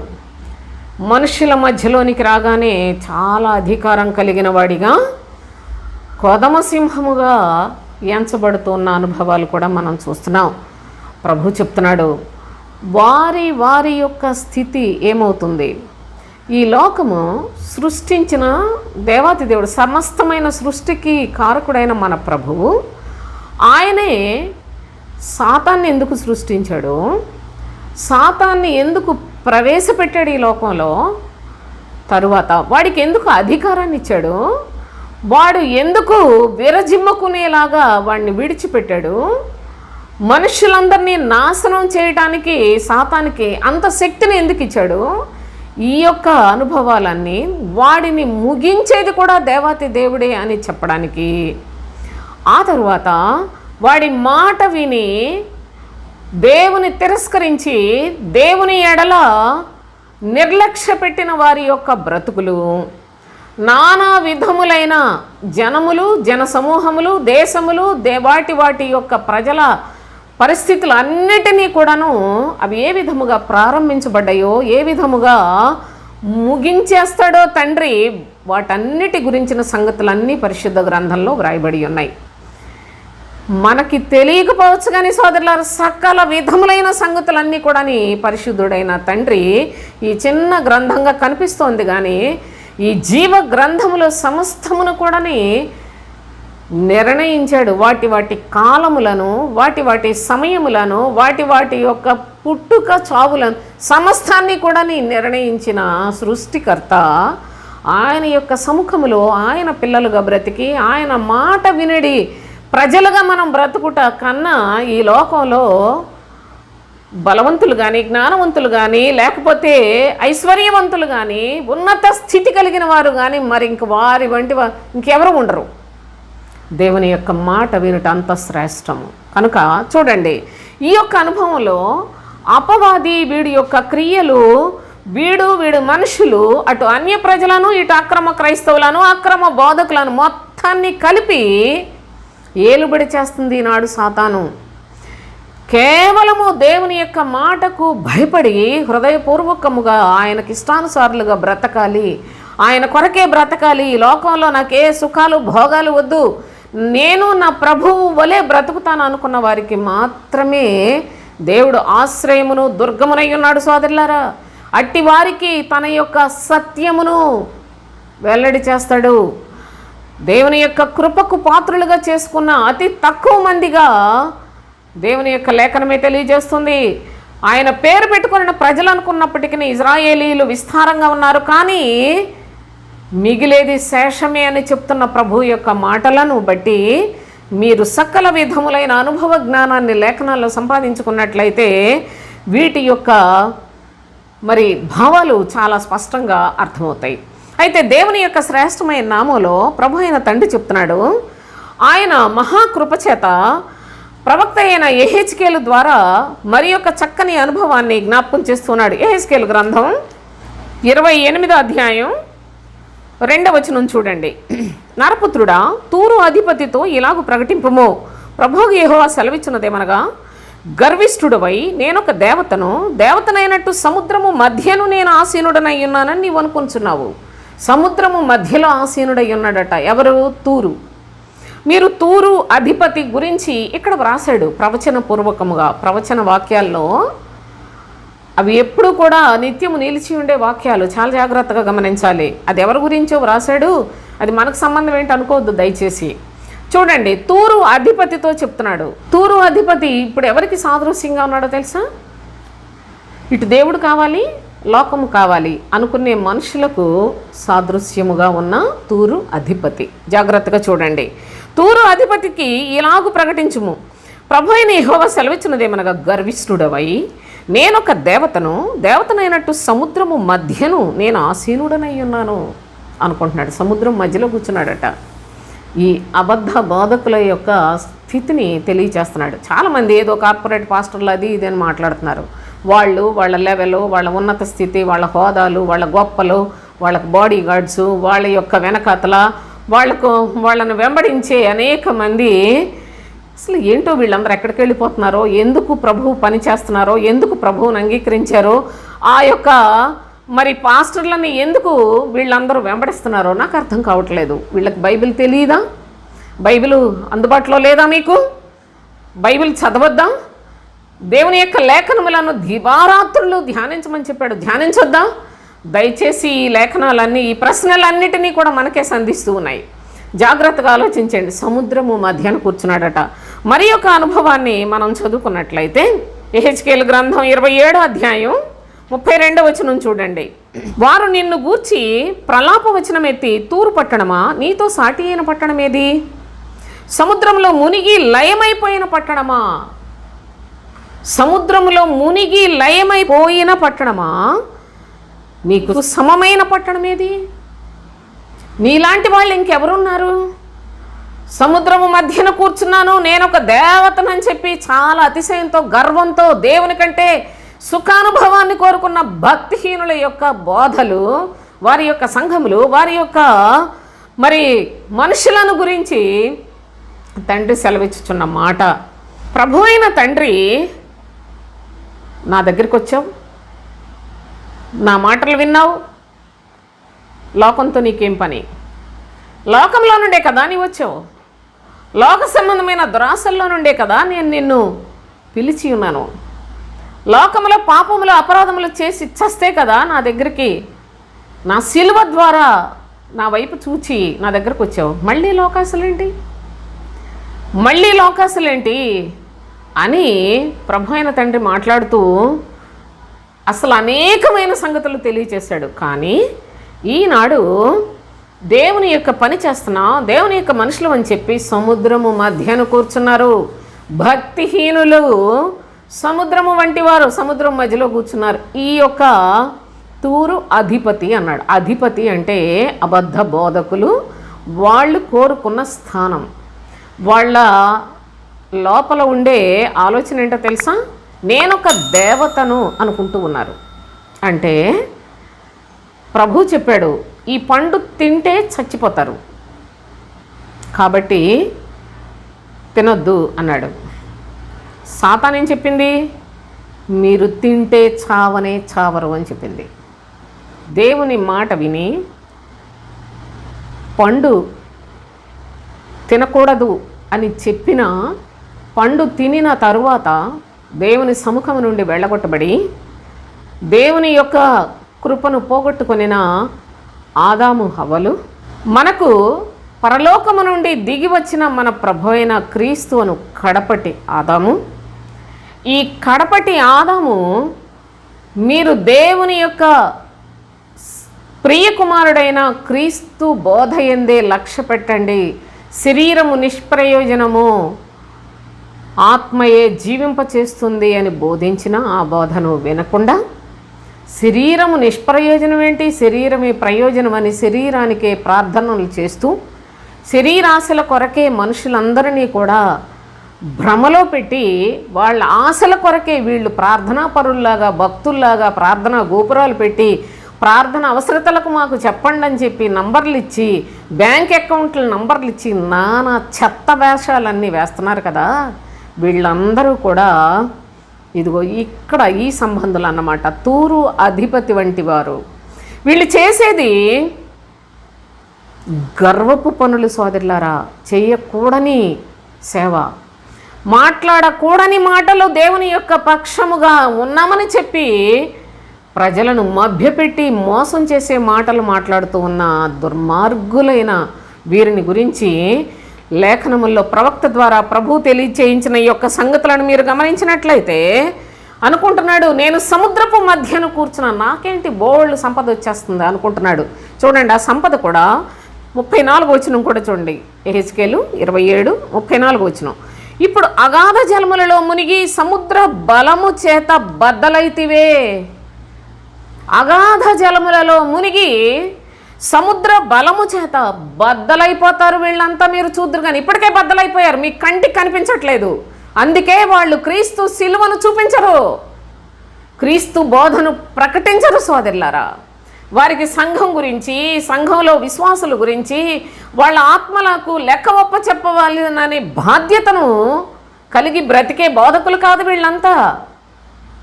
మనుషుల మధ్యలోనికి రాగానే చాలా అధికారం కలిగిన వాడిగా కొదమసింహముగా ఎంచబడుతున్న అనుభవాలు కూడా మనం చూస్తున్నాం. ప్రభు చెప్తున్నాడు, వారి వారి యొక్క స్థితి ఏమవుతుంది? ఈ లోకము సృష్టించిన దేవాతి దేవుడు, సమస్తమైన సృష్టికి కారకుడైన మన ప్రభువు, ఆయనే సాతాన్ని ఎందుకు సృష్టించాడు, సాతాన్ని ఎందుకు ప్రవేశపెట్టాడు ఈ లోకంలో, తరువాత వాడికి ఎందుకు అధికారాన్ని ఇచ్చాడు, వాడు ఎందుకు విరజిమ్మకునేలాగా వాడిని విడిచిపెట్టాడు, మనుషులందరినీ నాశనం చేయటానికి సాతానికి అంత శక్తిని ఎందుకు ఇచ్చాడు, ఈ యొక్క అనుభవాలన్నీ వాడిని ముగించేది కూడా దేవాతి దేవుడే అని చెప్పడానికి, ఆ తరువాత వాడి మాట విని దేవుని తిరస్కరించి దేవుని ఎడల నిర్లక్ష్య పెట్టిన వారి యొక్క బ్రతుకులు, నానా విధములైన జనములు, జన సమూహములు, దేశములు, వాటి యొక్క ప్రజల పరిస్థితులు అన్నిటినీ కూడాను అవి ఏ విధముగా ప్రారంభించబడ్డాయో, ఏ విధముగా ముగించేస్తాడో తండ్రి, వాటన్నిటి గురించిన సంగతులన్నీ పరిశుద్ధ గ్రంథంలో వ్రాయబడి ఉన్నాయి. మనకి తెలియకపోవచ్చు కానీ సోదరులారా, సకల విధములైన సంగతులన్నీ కూడా పరిశుద్ధుడైన తండ్రి ఈ చిన్న గ్రంథంగా కనిపిస్తోంది. కానీ ఈ జీవ గ్రంథములో సమస్తమును కూడా నిర్ణయించాడు. వాటి కాలములను, వాటి సమయములను, వాటి యొక్క పుట్టుక చావులను సమస్తాన్ని కూడా నిర్ణయించిన సృష్టికర్త ఆయన యొక్క సముఖములో ఆయన పిల్లలుగా బ్రతికి ఆయన మాట వినడి ప్రజలుగా మనం బ్రతుకుట కన్నా ఈ లోకంలో బలవంతులు కానీ, జ్ఞానవంతులు కానీ, లేకపోతే ఐశ్వర్యవంతులు కానీ, ఉన్నత స్థితి కలిగిన వారు కానీ మరి వారి వంటి ఇంకెవరు ఉండరు. దేవుని యొక్క మాట వినుట అంత శ్రేష్టము. కనుక చూడండి, ఈ యొక్క అనుభవంలో అపవాది వీడి యొక్క క్రియలు, వీడు మనుషులు అటు అన్య ప్రజలను, ఇటు అక్రమ క్రైస్తవులను, అక్రమ బోధకులను మొత్తాన్ని కలిపి ఏలుబడి చేస్తుంది ఈనాడు సాతాను. కేవలము దేవుని యొక్క మాటకు భయపడి హృదయపూర్వకముగా ఆయనకి ఇష్టానుసారులుగా బ్రతకాలి, ఆయన కొరకే బ్రతకాలి, ఈ లోకంలో నాకే సుఖాలు భోగాలు వద్దు, నేను నా ప్రభువు వలె బ్రతుకుతాను అనుకున్న వారికి మాత్రమే దేవుడు ఆశ్రయమును దుర్గమునై ఉన్నాడు. సోదరులారా, అట్టి వారికి తన యొక్క సత్యమును వెల్లడి చేస్తాడు. దేవుని యొక్క కృపకు పాత్రులుగా చేసుకున్న అతి తక్కువ మందిగా దేవుని యొక్క లేఖనమే తెలియజేస్తుంది. ఆయన పేరు పెట్టుకున్న ప్రజలు అనుకున్నప్పటికీ ఇజ్రాయేలీలు విస్తారంగా ఉన్నారు, కానీ మిగిలేది శేషమే అని చెప్తున్న ప్రభు యొక్క మాటలను బట్టి మీరు సకల విధములైన అనుభవ జ్ఞానాన్ని లేఖనాల్లో సంపాదించుకున్నట్లయితే వీటి యొక్క మరి భావాలు చాలా స్పష్టంగా అర్థమవుతాయి. అయితే దేవుని యొక్క శ్రేష్టమైన నామంలో ప్రభు అయిన తండ్రి చెప్తున్నాడు, ఆయన మహాకృపచేత ప్రవక్త అయిన యెహెజ్కేలు ద్వారా మరి యొక్క చక్కని అనుభవాన్ని జ్ఞాపకం చేస్తున్నాడు. యెహెజ్కేలు గ్రంథం 28వ అధ్యాయం 2వ వచనం చూడండి. నరపుత్రుడా, తూరు అధిపతితో ఇలాగు ప్రకటింపుము, ప్రభువు యెహోవా సెలవిచ్చినదేమనగా, గర్విష్ఠుడవై నేనొక దేవతనైనట్టు సముద్రము మధ్యను నేను ఆసీనుడనై ఉన్నానని నీవు అనుకుంటున్నావు. సముద్రము మధ్యలో ఆసీనుడై ఉన్నాడట. ఎవరు? తూరు. మీరు తూరు అధిపతి గురించి ఇక్కడ వ్రాసాడు ప్రవచన పూర్వకముగా. ప్రవచన వాక్యాల్లో అవి ఎప్పుడు కూడా నిత్యము నిలిచి ఉండే వాక్యాలు, చాలా జాగ్రత్తగా గమనించాలి. అది ఎవరి గురించో వ్రాసాడు, అది మనకు సంబంధం ఏంటి అనుకోవద్దు దయచేసి. చూడండి, తూరు అధిపతితో చెప్తున్నాడు. తూరు అధిపతి ఇప్పుడు ఎవరికి సాదృశ్యంగా ఉన్నాడో తెలుసా? ఇటు దేవుడు కావాలి, లోకము కావాలి అనుకునే మనుషులకు సాదృశ్యముగా ఉన్న తూరు అధిపతి. జాగ్రత్తగా చూడండి. తూరు అధిపతికి ఇలాగు ప్రకటించుము, ప్రభు అయిన యెహోవా సెలవిచ్చినదేమనగా, గర్విష్ఠుడవై నేనొక దేవతనైనట్టు సముద్రము మధ్యను నేను ఆసీనుడనై ఉన్నాను అనుకుంటున్నాడు. సముద్రం మధ్యలో కూర్చున్నాడట. ఈ అబద్ధ బోధకుల యొక్క స్థితిని తెలియచేస్తున్నాడు. చాలామంది ఏదో కార్పొరేట్ పాస్టర్లు అది ఇది అని మాట్లాడుతున్నారు. వాళ్ళ లెవెల్, వాళ్ళ ఉన్నత స్థితి, వాళ్ళ హోదాలు, వాళ్ళ గొప్పలు, వాళ్ళకు బాడీ గార్డ్స్, వాళ్ళ యొక్క వెనకాతల వాళ్ళను వెంబడించే అనేక మంది, అసలు ఏంటో వీళ్ళందరూ ఎక్కడికి వెళ్ళిపోతున్నారో, ఎందుకు ప్రభువు పని చేస్తున్నారో, ఎందుకు ప్రభువుని అంగీకరించారో, ఆ యొక్క మరి పాస్టర్లని ఎందుకు వీళ్ళందరూ వెంబడిస్తున్నారో నాకు అర్థం కావట్లేదు. వీళ్ళకి బైబిల్ తెలియదా? బైబిల్ అందుబాటులో లేదా? మీకు బైబిల్ చదవద్దా? దేవుని యొక్క లేఖనములను దివారాత్రులు ధ్యానించమని చెప్పాడు. ధ్యానించొద్దా? దయచేసి ఈ లేఖనాలన్నీ, ఈ ప్రశ్నలన్నిటినీ కూడా మనకే సంధిస్తూ ఉన్నాయి. జాగ్రత్తగా ఆలోచించండి. సముద్రము మధ్యాహ్నం కూర్చున్నాడట. మరి యొక్క అనుభవాన్ని మనం చదువుకున్నట్లయితే యెహెజ్కేలు గ్రంథం 27వ అధ్యాయం 32వ వచనం చూడండి. వారు నిన్ను గూర్చి ప్రలాప వచనం ఎత్తి, తూరు పట్టణమా, నీతో సాటి అయిన పట్టణం ఏది? సముద్రంలో మునిగి లయమైపోయిన పట్టణమా, సముద్రంలో మునిగి లయమైపోయిన పట్టణమా, నీకు సమమైన పట్టణం ఏది? నీలాంటి వాళ్ళు ఇంకెవరున్నారు? సముద్రము మధ్యన కూర్చున్నాను, నేనొక దేవతనని చెప్పి చాలా అతిశయంతో, గర్వంతో, దేవుని కంటే సుఖానుభవాన్ని కోరుకున్న భక్తిహీనుల యొక్క బోధలు, వారి యొక్క సంఘములు, వారి యొక్క మరి మనుషులను గురించి తండ్రి సెలవిచ్చుచున్న మాట. ప్రభు అయిన తండ్రి, నా దగ్గరికి వచ్చావు, నా మాటలు విన్నావు, లోకంతో నీకేం పని? లోకంలో నుండే కదా నీ వచ్చావు, లోక సంబంధమైన దురాశల్లో నుండే కదా నేను నిన్ను పిలిచి ఉన్నాను. లోకములో పాపములు అపరాధములు చేసి చస్తే కదా నా దగ్గరికి, నా సిలువ ద్వారా నా వైపు చూచి నా దగ్గరకు వచ్చావు. మళ్ళీ లోకాసులేంటి అని ప్రభు అయిన తండ్రి మాట్లాడుతూ అసలు అనేకమైన సంగతులు తెలియచేశాడు. కానీ ఈనాడు దేవుని యొక్క పని చేస్తున్నా, దేవుని యొక్క మనుషులు అని చెప్పి సముద్రము మధ్యన కూర్చున్నారు. భక్తిహీనులు సముద్రము వంటి వారు సముద్రం మధ్యలో కూర్చున్నారు. ఈ యొక్క తూరు అధిపతి అన్నాడు. అధిపతి అంటే అబద్ధ బోధకులు. వాళ్ళు కోరుకున్న స్థానం, వాళ్ళ లోపల ఉండే ఆలోచన ఏంటో తెలుసా? నేనొక దేవతను అనుకుంటూ ఉన్నారు. అంటే ప్రభు చెప్పాడు, ఈ పండు తింటే చచ్చిపోతారు కాబట్టి తినొద్దు అన్నాడు. సాతాను ఏం చెప్పింది? మీరు తింటే చావరు అని చెప్పింది. దేవుని మాట విని పండు తినకూడదు అని చెప్పిన పండు తినిన తరువాత దేవుని సముఖం నుండి వెళ్ళగొట్టబడి దేవుని యొక్క కృపను పోగొట్టుకొనిన ఆదాము హవ్వలు, మనకు పరలోకము నుండి దిగి వచ్చిన మన ప్రభు అయిన క్రీస్తు అను కడపటి ఆదాము. ఈ కడపటి ఆదాము, మీరు దేవుని యొక్క ప్రియ కుమారుడైన క్రీస్తు బోధ ఎందే లక్ష్య పెట్టండి, శరీరము నిష్ప్రయోజనము, ఆత్మయే జీవింపచేస్తుంది అని బోధించిన ఆ బోధను వినకుండా శరీరము నిష్ప్రయోజనం ఏంటి, శరీరమే ప్రయోజనం అని శరీరానికే ప్రార్థనలు చేస్తూ శరీరాశల కొరకే మనుషులందరినీ కూడా భ్రమలో పెట్టి వాళ్ళ ఆశల కొరకే వీళ్ళు ప్రార్థనా పరుల్లాగా భక్తుల్లాగా ప్రార్థనా గోపురాలు పెట్టి ప్రార్థన అవసరతలకు మాకు చెప్పండి అని చెప్పి నంబర్లు ఇచ్చి బ్యాంక్ అకౌంట్ల నంబర్లు ఇచ్చి నానా చెత్త వేషాలన్నీ వేస్తున్నారు కదా. వీళ్ళందరూ కూడా ఇదిగో ఇక్కడ ఈ సంబంధులు అన్నమాట, తూరు అధిపతి వంటి వారు. వీళ్ళు చేసేది గర్వపు పనులు సోదరులారా, చేయకూడని సేవ, మాట్లాడకూడని మాటలు దేవుని యొక్క పక్షముగా ఉన్నామని చెప్పి ప్రజలను మభ్యపెట్టి మోసం చేసే మాటలు మాట్లాడుతూ ఉన్న దుర్మార్గులైన వీరిని గురించి లేఖనముల్లో ప్రవక్త ద్వారా ప్రభు తెలియచేయించిన ఈ యొక్క సంగతులను మీరు గమనించినట్లయితే అనుకుంటున్నాడు, నేను సముద్రపు మధ్యను కూర్చున్నా, నాకేంటి బోల్డ్ సంపద వచ్చేస్తుంది అనుకుంటున్నాడు. చూడండి, ఆ సంపద కూడా 34 వచనం కూడా చూడండి, యెహెజ్కేలు 27:34 వచనం. ఇప్పుడు అగాధ జలములలో మునిగి సముద్ర బలము చేత బద్దలైతివే. అగాధ జలములలో మునిగి సముద్ర బలము చేత బద్దలైపోతారు వీళ్ళంతా, మీరు చూద్దరు. కానీ ఇప్పటికే బద్దలైపోయారు, మీ కంటికి కనిపించట్లేదు. అందుకే వాళ్ళు క్రీస్తు సిలువను చూపించరు, క్రీస్తు బోధను ప్రకటించరు సోదరులారా. వారికి సంఘం గురించి, సంఘంలో విశ్వాసుల గురించి, వాళ్ళ ఆత్మలకు లెక్క ఒప్ప చెప్పవాలనే బాధ్యతను కలిగి బ్రతికే బోధకులు కాదు వీళ్ళంతా.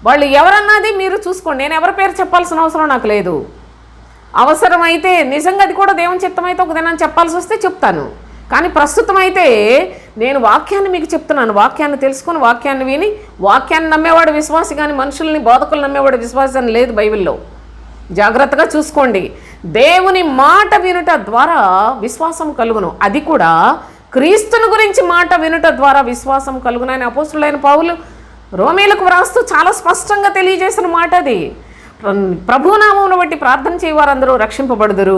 వాళ్ళు ఎవరన్నది మీరు చూసుకోండి, నేను ఎవరి పేరు చెప్పాల్సిన అవసరం నాకు లేదు. అవసరమైతే నిజంగా అది కూడా దేవుని చిత్తమైతే ఒక దినాన్ని చెప్పాల్సి వస్తే చెప్తాను. కానీ ప్రస్తుతం అయితే నేను వాక్యాన్ని మీకు చెప్తున్నాను. వాక్యాన్ని తెలుసుకొని, వాక్యాన్ని విని, వాక్యాన్ని నమ్మేవాడు విశ్వాసి, కానీ మనుషుల్ని బోధకులు నమ్మేవాడు విశ్వాసి అని లేదు బైబిల్లో. జాగ్రత్తగా చూసుకోండి. దేవుని మాట వినుట ద్వారా విశ్వాసం కలుగును, అది కూడా క్రీస్తుని గురించి మాట వినుట ద్వారా విశ్వాసం కలుగును అని అపోస్తులైన పౌలు రోమీలకు వ్రాస్తూ చాలా స్పష్టంగా తెలియజేసిన మాట అది. ప్రభునామమును బట్టి ప్రార్థన చేయవారందరూ రక్షింపబడుదురు.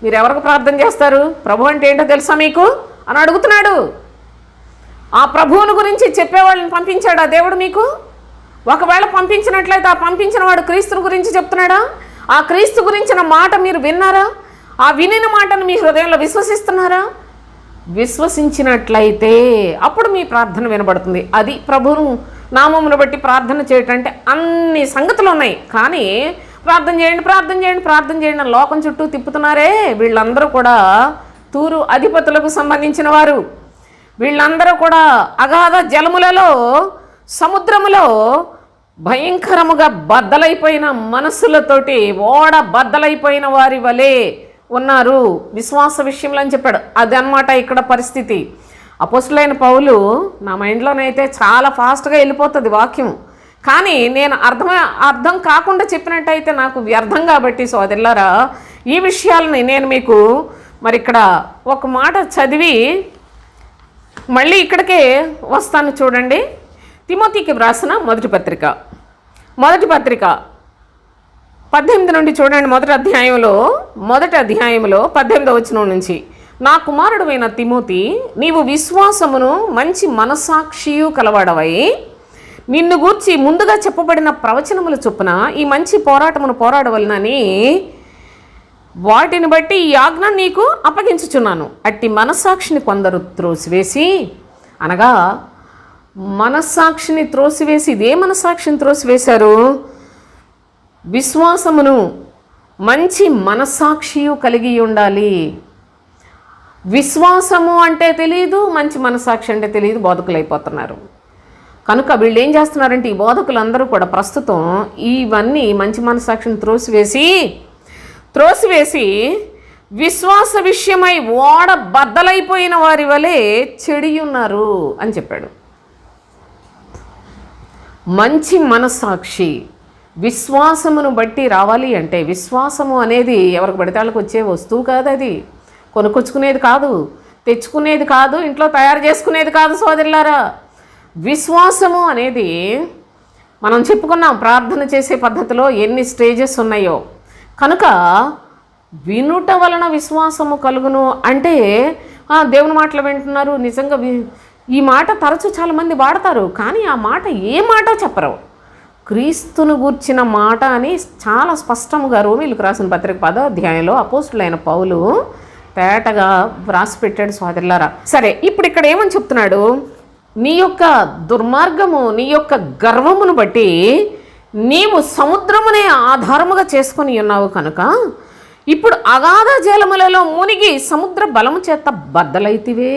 మీరు ఎవరికి ప్రార్థన చేస్తారు? ప్రభు అంటే ఏంటో తెలుసా మీకు అని అడుగుతున్నాడు. ఆ ప్రభువుని గురించి చెప్పేవాళ్ళని పంపించాడా దేవుడు మీకు? ఒకవేళ పంపించినట్లయితే ఆ పంపించిన వాడు క్రీస్తుని గురించి చెప్తున్నాడా? ఆ క్రీస్తు గురించిన మాట మీరు విన్నారా? ఆ వినిన మాటను మీ హృదయంలో విశ్వసిస్తున్నారా? విశ్వసించినట్లయితే అప్పుడు మీ ప్రార్థన వినబడుతుంది. అది ప్రభువును నామమును బట్టి ప్రార్థన చేయటం అంటే అన్ని సంగతులు ఉన్నాయి. కానీ ప్రార్థన చేయండి, ప్రార్థన చేయండి, ప్రార్థన చేయండి అని లోకం చుట్టూ తిప్పుతున్నారే, వీళ్ళందరూ కూడా తూరు అధిపతులకు సంబంధించిన వారు. వీళ్ళందరూ కూడా అగాధ జలములలో, సముద్రములో భయంకరముగా బద్దలైపోయిన మనస్సులతోటి ఓడ బద్దలైపోయిన వారి వలె ఉన్నారు విశ్వాస విషయంలో అని చెప్పాడు. అది అన్నమాట ఇక్కడ పరిస్థితి. అపోస్తులైన పౌలు, నా మైండ్లోనైతే చాలా ఫాస్ట్గా వెళ్ళిపోతుంది వాక్యం, కానీ నేను అర్థం కాకుండా చెప్పినట్టయితే నాకు వ్యర్థం. కాబట్టి సోదరులారా, ఈ విషయాలని నేను మీకు మరి ఇక్కడ ఒక మాట చదివి మళ్ళీ ఇక్కడికే వస్తాను. చూడండి, తిమోతికి వ్రాసిన మొదటి పత్రిక 18 నుండి చూడండి. మొదటి అధ్యాయంలో 18వ వచనం నుంచి, నా కుమారుడైన తిమోతి, నీవు విశ్వాసమును మంచి మనస్సాక్షియు కలవాడవై నిన్ను గూర్చి ముందుగా చెప్పబడిన ప్రవచనముల చొప్పున ఈ మంచి పోరాటమును పోరాడవలనని వాటిని బట్టి ఈ ఆజ్ఞ నీకు అప్పగించుచున్నాను. అట్టి మనస్సాక్షిని కొందరు త్రోసివేసి, అనగా మనస్సాక్షిని త్రోసివేసి, ఇదే మనస్సాక్షిని త్రోసివేశారు? విశ్వాసమును మంచి మనస్సాక్షియు కలిగి ఉండాలి. విశ్వాసము అంటే తెలియదు, మంచి మనస్సాక్షి అంటే తెలియదు, బోధకులు అయిపోతున్నారు. కనుక వీళ్ళు ఏం చేస్తున్నారంటే, ఈ బోధకులందరూ కూడా ప్రస్తుతం ఇవన్నీ మంచి మనస్సాక్షిని త్రోసివేసి విశ్వాస విషయమై ఓడ బద్దలైపోయిన వారి వలె చెడి ఉన్నారు అని చెప్పాడు. మంచి మనస్సాక్షి విశ్వాసమును బట్టి రావాలి అంటే, విశ్వాసము అనేది ఎవరికి పడితే వాళ్ళకి వచ్చే వస్తువు కాదు, అది కొనుక్కొచ్చుకునేది కాదు, తెచ్చుకునేది కాదు, ఇంట్లో తయారు చేసుకునేది కాదు సోదరులారా. విశ్వాసము అనేది మనం చెప్పుకున్నాం ప్రార్థన చేసే పద్ధతిలో ఎన్ని స్టేజెస్ ఉన్నాయో. కనుక వినుట వలన విశ్వాసము కలుగును అంటే, దేవుని మాటలు వింటున్నారు, నిజంగా ఈ మాట తరచూ చాలామంది వాడతారు, కానీ ఆ మాట ఏ మాట చెప్పరు. క్రీస్తును గూర్చిన మాట అని చాలా స్పష్టంగా రోమీయులకు రాసిన పత్రిక 10వ అధ్యాయంలో అపోస్తులైన పౌలు తేటగా వ్రాసి పెట్టాడు సోదరులారా. సరే, ఇప్పుడు ఇక్కడ ఏమని చెప్తున్నాడు? నీ యొక్క దుర్మార్గము, నీ యొక్క గర్వమును బట్టి నీవు సముద్రమునే ఆధారముగా చేసుకొని ఉన్నావు కనుక ఇప్పుడు అగాధ జలములలో మునిగి సముద్ర బలము చేత బద్దలైతివే.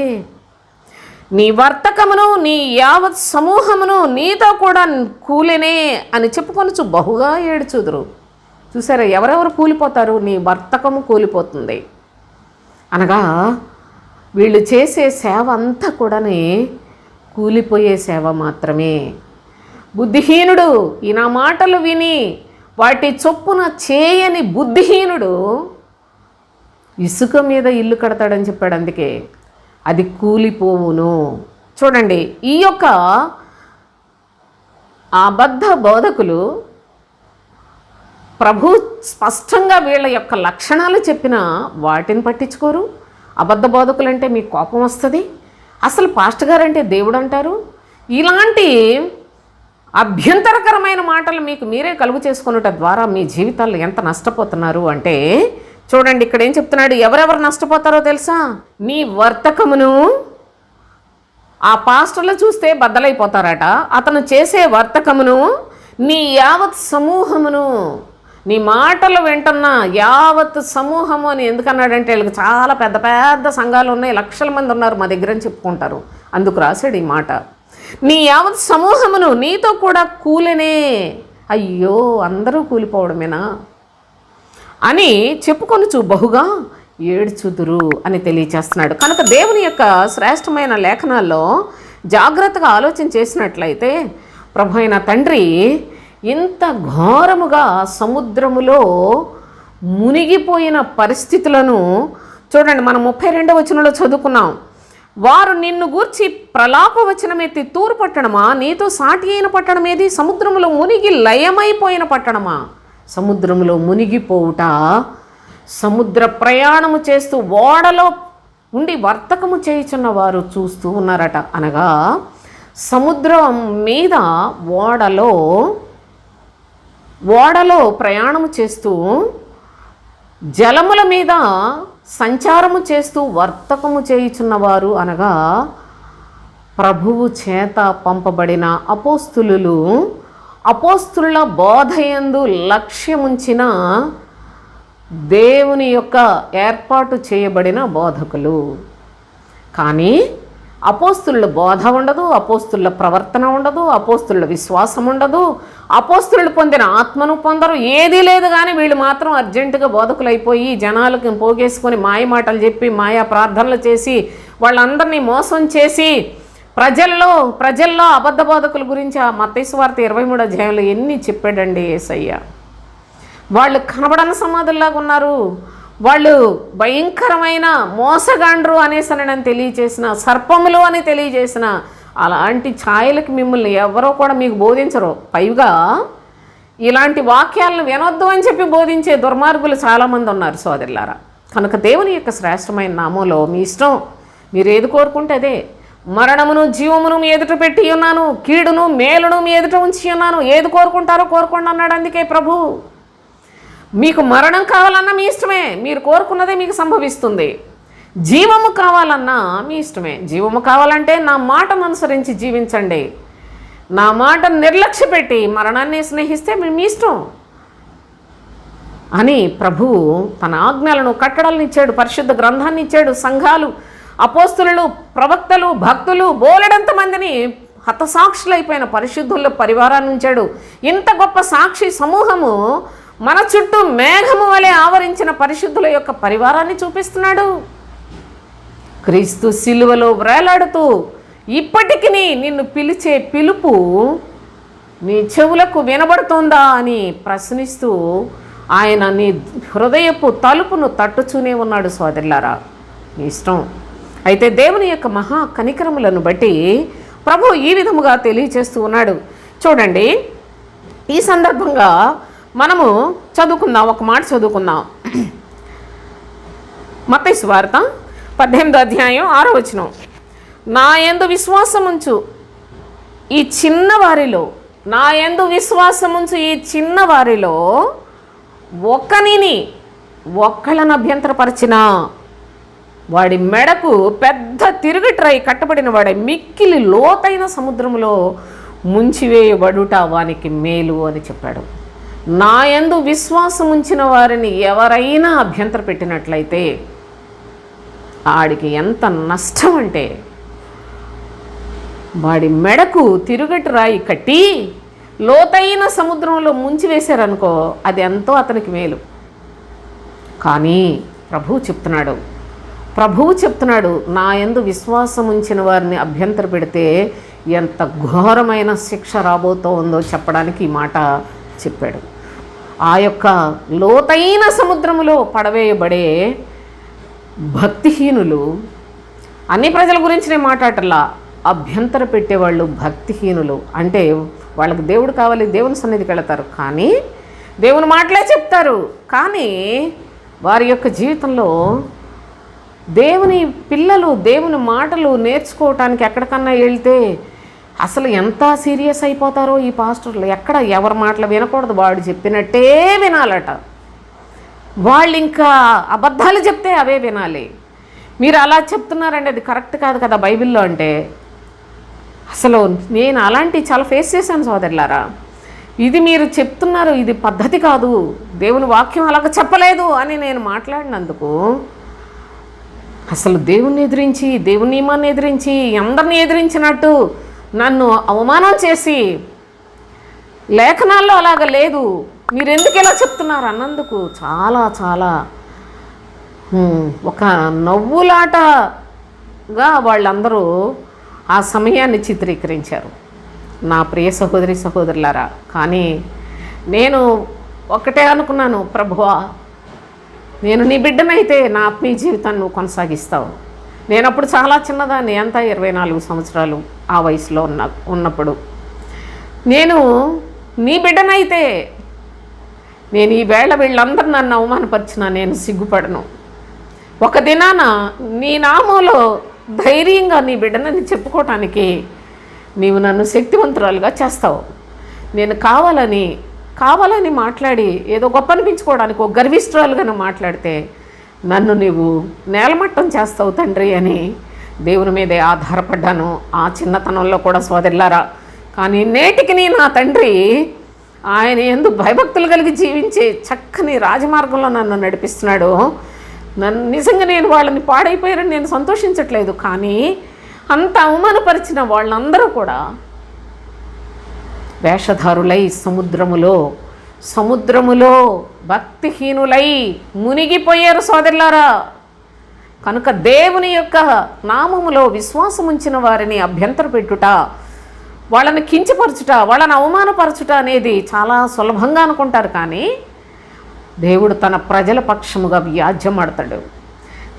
నీ వర్తకమును నీ యావత్ సమూహమును నీతో కూడా కూలినే అని చెప్పుకొనుచు బహుగా ఏడ్చుదురు. చూసారా, ఎవరెవరు కూలిపోతారు? నీ వర్తకము కూలిపోతుంది. అనగా వీళ్ళు చేసే సేవ అంతా కూడా కూలిపోయే సేవ మాత్రమే. బుద్ధిహీనుడు ఈ నా మాటలు విని వాటి చొప్పున చేయని బుద్ధిహీనుడు ఇసుక మీద ఇల్లు కడతాడని చెప్పాడు. అందుకే అది కూలిపోవును. చూడండి, ఈ యొక్క అబద్ధ బోధకులు ప్రభు స్పష్టంగా వీళ్ళ యొక్క లక్షణాలు చెప్పిన వాటిని పట్టించుకోరు. అబద్ధ బోధకులు అంటే మీకు కోపం వస్తుంది. అసలు పాస్టర్ గారు అంటే దేవుడు అంటారు. ఇలాంటి అభ్యంతరకరమైన మాటలు మీకు మీరే కలుగు చేసుకున్నట ద్వారా మీ జీవితాల్లో ఎంత నష్టపోతున్నారు అంటే, చూడండి ఇక్కడ ఏం చెప్తున్నాడు. ఎవరెవరు నష్టపోతారో తెలుసా? నీ వర్తకమును, ఆ పాస్టర్లు చూస్తే బద్దలైపోతారట. అతను చేసే వర్తకమును, నీ యావత్ సమూహమును, నీ మాటలు వింటున్న యావత్ సమూహము అని ఎందుకన్నాడంటే, వీళ్ళకి చాలా పెద్ద పెద్ద సంఘాలు ఉన్నాయి, లక్షల మంది ఉన్నారు మా దగ్గర అని చెప్పుకుంటారు. అందుకు రాశాడు ఈ మాట. నీ యావత్ సమూహమును నీతో కూడా కూలినే. అయ్యో, అందరూ కూలిపోవడమేనా అని చెప్పుకొనుచు బహుగా ఏడ్చుదురు అని తెలియచేస్తున్నాడు. కనుక దేవుని యొక్క శ్రేష్టమైన లేఖనాల్లో జాగ్రత్తగా ఆలోచన చేసినట్లయితే ప్రభు అయిన తండ్రి ఇంత ఘోరముగా సముద్రములో మునిగిపోయిన పరిస్థితులను చూడండి. మనం 32వ వచనంలో చదువుకున్నాం. వారు నిన్ను గూర్చి ప్రలాప వచనమెత్తి తూరు పట్టణమా, నీతో సాటి అయిన పట్టణం ఏది? సముద్రములో మునిగి లయమైపోయిన పట్టణమా? సముద్రంలో మునిగిపోవుట, సముద్ర ప్రయాణము చేస్తూ ఓడలో ఉండి వర్తకము చేయుచున్న వారు చూస్తూ ఉన్నారట. అనగా సముద్రం మీద ఓడలో ప్రయాణము చేస్తూ, జలముల మీద సంచారము చేస్తూ వర్తకము చేయుచున్నవారు అనగా ప్రభువు చేత పంపబడిన అపోస్తులు, అపోస్తుల బోధయందు లక్ష్యముంచిన దేవుని యొక్క ఏర్పాటు చేయబడిన బోధకులు. కానీ అపోస్తుల బోధ ఉండదు, అపోస్తుల ప్రవర్తన ఉండదు, అపోస్తుల విశ్వాసం ఉండదు, అపోస్తులు పొందిన ఆత్మను పొందరు, ఏదీ లేదు. కానీ వీళ్ళు మాత్రం అర్జెంటుగా బోధకులు అయిపోయి జనాలకు పోగేసుకొని మాయ మాటలు చెప్పి మాయా ప్రార్థనలు చేసి వాళ్ళందరినీ మోసం చేసి ప్రజల్లో అబద్ధ బోధకుల గురించి ఆ మత్తయి సువార్త 23వ అధ్యాయంలో ఎన్ని చెప్పాడండి యేసయ్య. వాళ్ళు కనబడని సమాధుల్లాగా ఉన్నారు, వాళ్ళు భయంకరమైన మోసగాండ్రు అనేసనని తెలియజేసిన, సర్పములు అని తెలియజేసిన అలాంటి ఛాయలకు మిమ్మల్ని ఎవరో కూడా మీకు బోధించరు. పైగా ఇలాంటి వాక్యాలను వినొద్దు అని చెప్పి బోధించే దుర్మార్గులు చాలామంది ఉన్నారు సోదరులారా. కనుక దేవుని యొక్క శ్రేష్టమైన నామంలో మీ ఇష్టం, మీరు ఏది కోరుకుంటే అదే. మరణమును జీవమును మీ ఎదుట పెట్టి ఉన్నాను, కీడును మేలును మీ ఎదుట ఉంచి ఉన్నాను, ఏది కోరుకుంటారో కోరుకోండి అన్నాడు. అందుకే ప్రభు, మీకు మరణం కావాలన్నా మీ ఇష్టమే, మీరు కోరుకున్నదే మీకు సంభవిస్తుంది. జీవము కావాలన్నా మీ ఇష్టమే. జీవము కావాలంటే నా మాటను అనుసరించి జీవించండి. నా మాటను నిర్లక్ష్య పెట్టి మరణాన్ని స్నేహిస్తే మీ ఇష్టం అని ప్రభువు తన ఆజ్ఞలను, కట్టడలను ఇచ్చాడు, పరిశుద్ధ గ్రంథాన్ని ఇచ్చాడు. సంఘాలు, అపోస్తులు, ప్రవక్తలు, భక్తులు బోలెడంత మందిని హతసాక్షులైపోయిన పరిశుద్ధుల పరివారాన్ని ఉంచాడు. ఇంత గొప్ప సాక్షి సమూహము మన చుట్టూ మేఘము వలె ఆవరించిన పరిశుద్ధుల యొక్క పరివారాన్ని చూపిస్తున్నాడు. క్రీస్తు సిలువలో వ్రేలాడుతూ ఇప్పటికి నిన్ను పిలిచే పిలుపు నీ చెవులకు వినబడుతుందా అని ప్రశ్నిస్తూ ఆయన నీ హృదయపు తలుపును తట్టుచూనే ఉన్నాడు. సోదరులారా, నీ ఇష్టం. అయితే దేవుని యొక్క మహా కనికరములను బట్టి ప్రభు ఈ విధముగా తెలియచేస్తూ ఉన్నాడు. చూడండి, ఈ సందర్భంగా మనము చదువుకుందాం, ఒక మాట చదువుకుందాం. మత్తయి సువార్త 18వ అధ్యాయం 6వ వచనం. నా యందు విశ్వాసముంచు ఈ చిన్న వారిలో నా యందు విశ్వాసముంచు ఈ చిన్న వారిలో ఒక్కళ్ళను అభ్యంతరపరిచిన వాడి మెడకు పెద్ద తిరుగట్రై కట్టబడిన వాడి మిక్కిలి లోతైన సముద్రములో ముంచివేయబడుట వానికి మేలు అని చెప్పాడు. నా యందు విశ్వాసం ఉంచిన వారిని ఎవరైనా అభ్యంతర పెట్టినట్లయితే ఆడికి ఎంత నష్టం అంటే, వాడి మెడకు తిరుగటి రాయి కట్టి లోతైన సముద్రంలో ముంచివేశారనుకో, అది ఎంతో అతనికి మేలు. కానీ ప్రభువు చెప్తున్నాడు, నా యందు విశ్వాసం ఉంచిన వారిని అభ్యంతర పెడితే ఎంత ఘోరమైన శిక్ష రాబోతో ఉందో చెప్పడానికి ఈ మాట చెప్పాడు. ఆ యొక్క లోతైన సముద్రములో పడవేయబడే భక్తిహీనులు, అన్ని ప్రజల గురించి నేను మాట్లాడటల్లా, అభ్యంతర పెట్టేవాళ్ళు భక్తిహీనులు. అంటే వాళ్ళకి దేవుడు కావాలి, దేవుని సన్నిధికి వెళతారు, కానీ దేవుని మాటలే చెప్తారు, కానీ వారి యొక్క జీవితంలో దేవుని పిల్లలు దేవుని మాటలు నేర్చుకోవటానికి ఎక్కడికన్నా వెళ్తే అసలు ఎంత సీరియస్ అయిపోతారో ఈ పాస్టర్లు. ఎక్కడ ఎవరి మాటలు వినకూడదు, వాడు చెప్పినట్టే వినాలట. వాళ్ళు ఇంకా అబద్ధాలు చెప్తే అవే వినాలి. మీరు అలా చెప్తున్నారండి, అది కరెక్ట్ కాదు కదా బైబిల్లో అంటే. అసలు నేను అలాంటి చాలా ఫేస్ చేశాను సోదరులారా. ఇది మీరు చెప్తున్నారు, ఇది పద్ధతి కాదు, దేవుని వాక్యం అలాగ చెప్పలేదు అని నేను మాట్లాడినందుకు అసలు దేవుణ్ణి ఎదిరించి, దేవుని నియమాన్ని ఎదిరించి, అందరినీ ఎదిరించినట్టు నన్ను అవమానం చేసి, లేఖనాల్లో అలాగ లేదు, మీరు ఎందుకు ఇలా చెప్తున్నారు అన్నందుకు చాలా చాలా ఒక నవ్వులాటగా వాళ్ళందరూ ఆ సమయాన్ని చిత్రీకరించారు, నా ప్రియ సహోదరి సహోదరులారా. కానీ నేను ఒకటే అనుకున్నాను, ప్రభువా నేను నీ బిడ్డనైతే నా ఆత్మీయ జీవితాన్ని నువ్వు కొనసాగిస్తావు. నేను అప్పుడు చాలా చిన్నదాన్ని, ఎంత 24 సంవత్సరాలు ఆ వయసులో ఉన్నప్పుడు నేను నీ బిడ్డనైతే నేను ఈ వేళ వీళ్ళందరూ నన్ను అవమానపరిచినా నేను సిగ్గుపడను. ఒక దినాన నీ నామంలో ధైర్యంగా నీ బిడ్డనని చెప్పుకోవటానికి నీవు నన్ను శక్తివంతురాలుగా చేస్తావు. నేను కావాలని మాట్లాడి ఏదో గొప్ప అనిపించుకోవడానికి ఒక గర్విష్ఠురాలుగా నువ్వు మాట్లాడితే నన్ను నీవు నేలమట్టం చేస్తావు తండ్రి అని దేవుని మీదే ఆధారపడ్డాను ఆ చిన్నతనంలో కూడా సోదరులారా. కానీ నేటికి నా తండ్రి ఆయన యందు భయభక్తులు కలిగి జీవించే చక్కని రాజమార్గంలో నన్ను నడిపిస్తున్నాడు. నిజంగా నేను వాళ్ళని పాడైపోయారని నేను సంతోషించట్లేదు, కానీ అంత అవమానపరిచిన వాళ్ళందరూ కూడా వేషధారులై సముద్రములో భక్తిహీనులై మునిగిపోయారు సోదరులారా. కనుక దేవుని యొక్క నామములో విశ్వాసం ఉంచిన వారిని అభ్యంతర పెట్టుట, వాళ్ళని కించపరచుట, వాళ్ళని అవమానపరచుట అనేది చాలా సులభంగా అనుకుంటారు. కానీ దేవుడు తన ప్రజల పక్షముగా వ్యాజ్యమాడతాడు.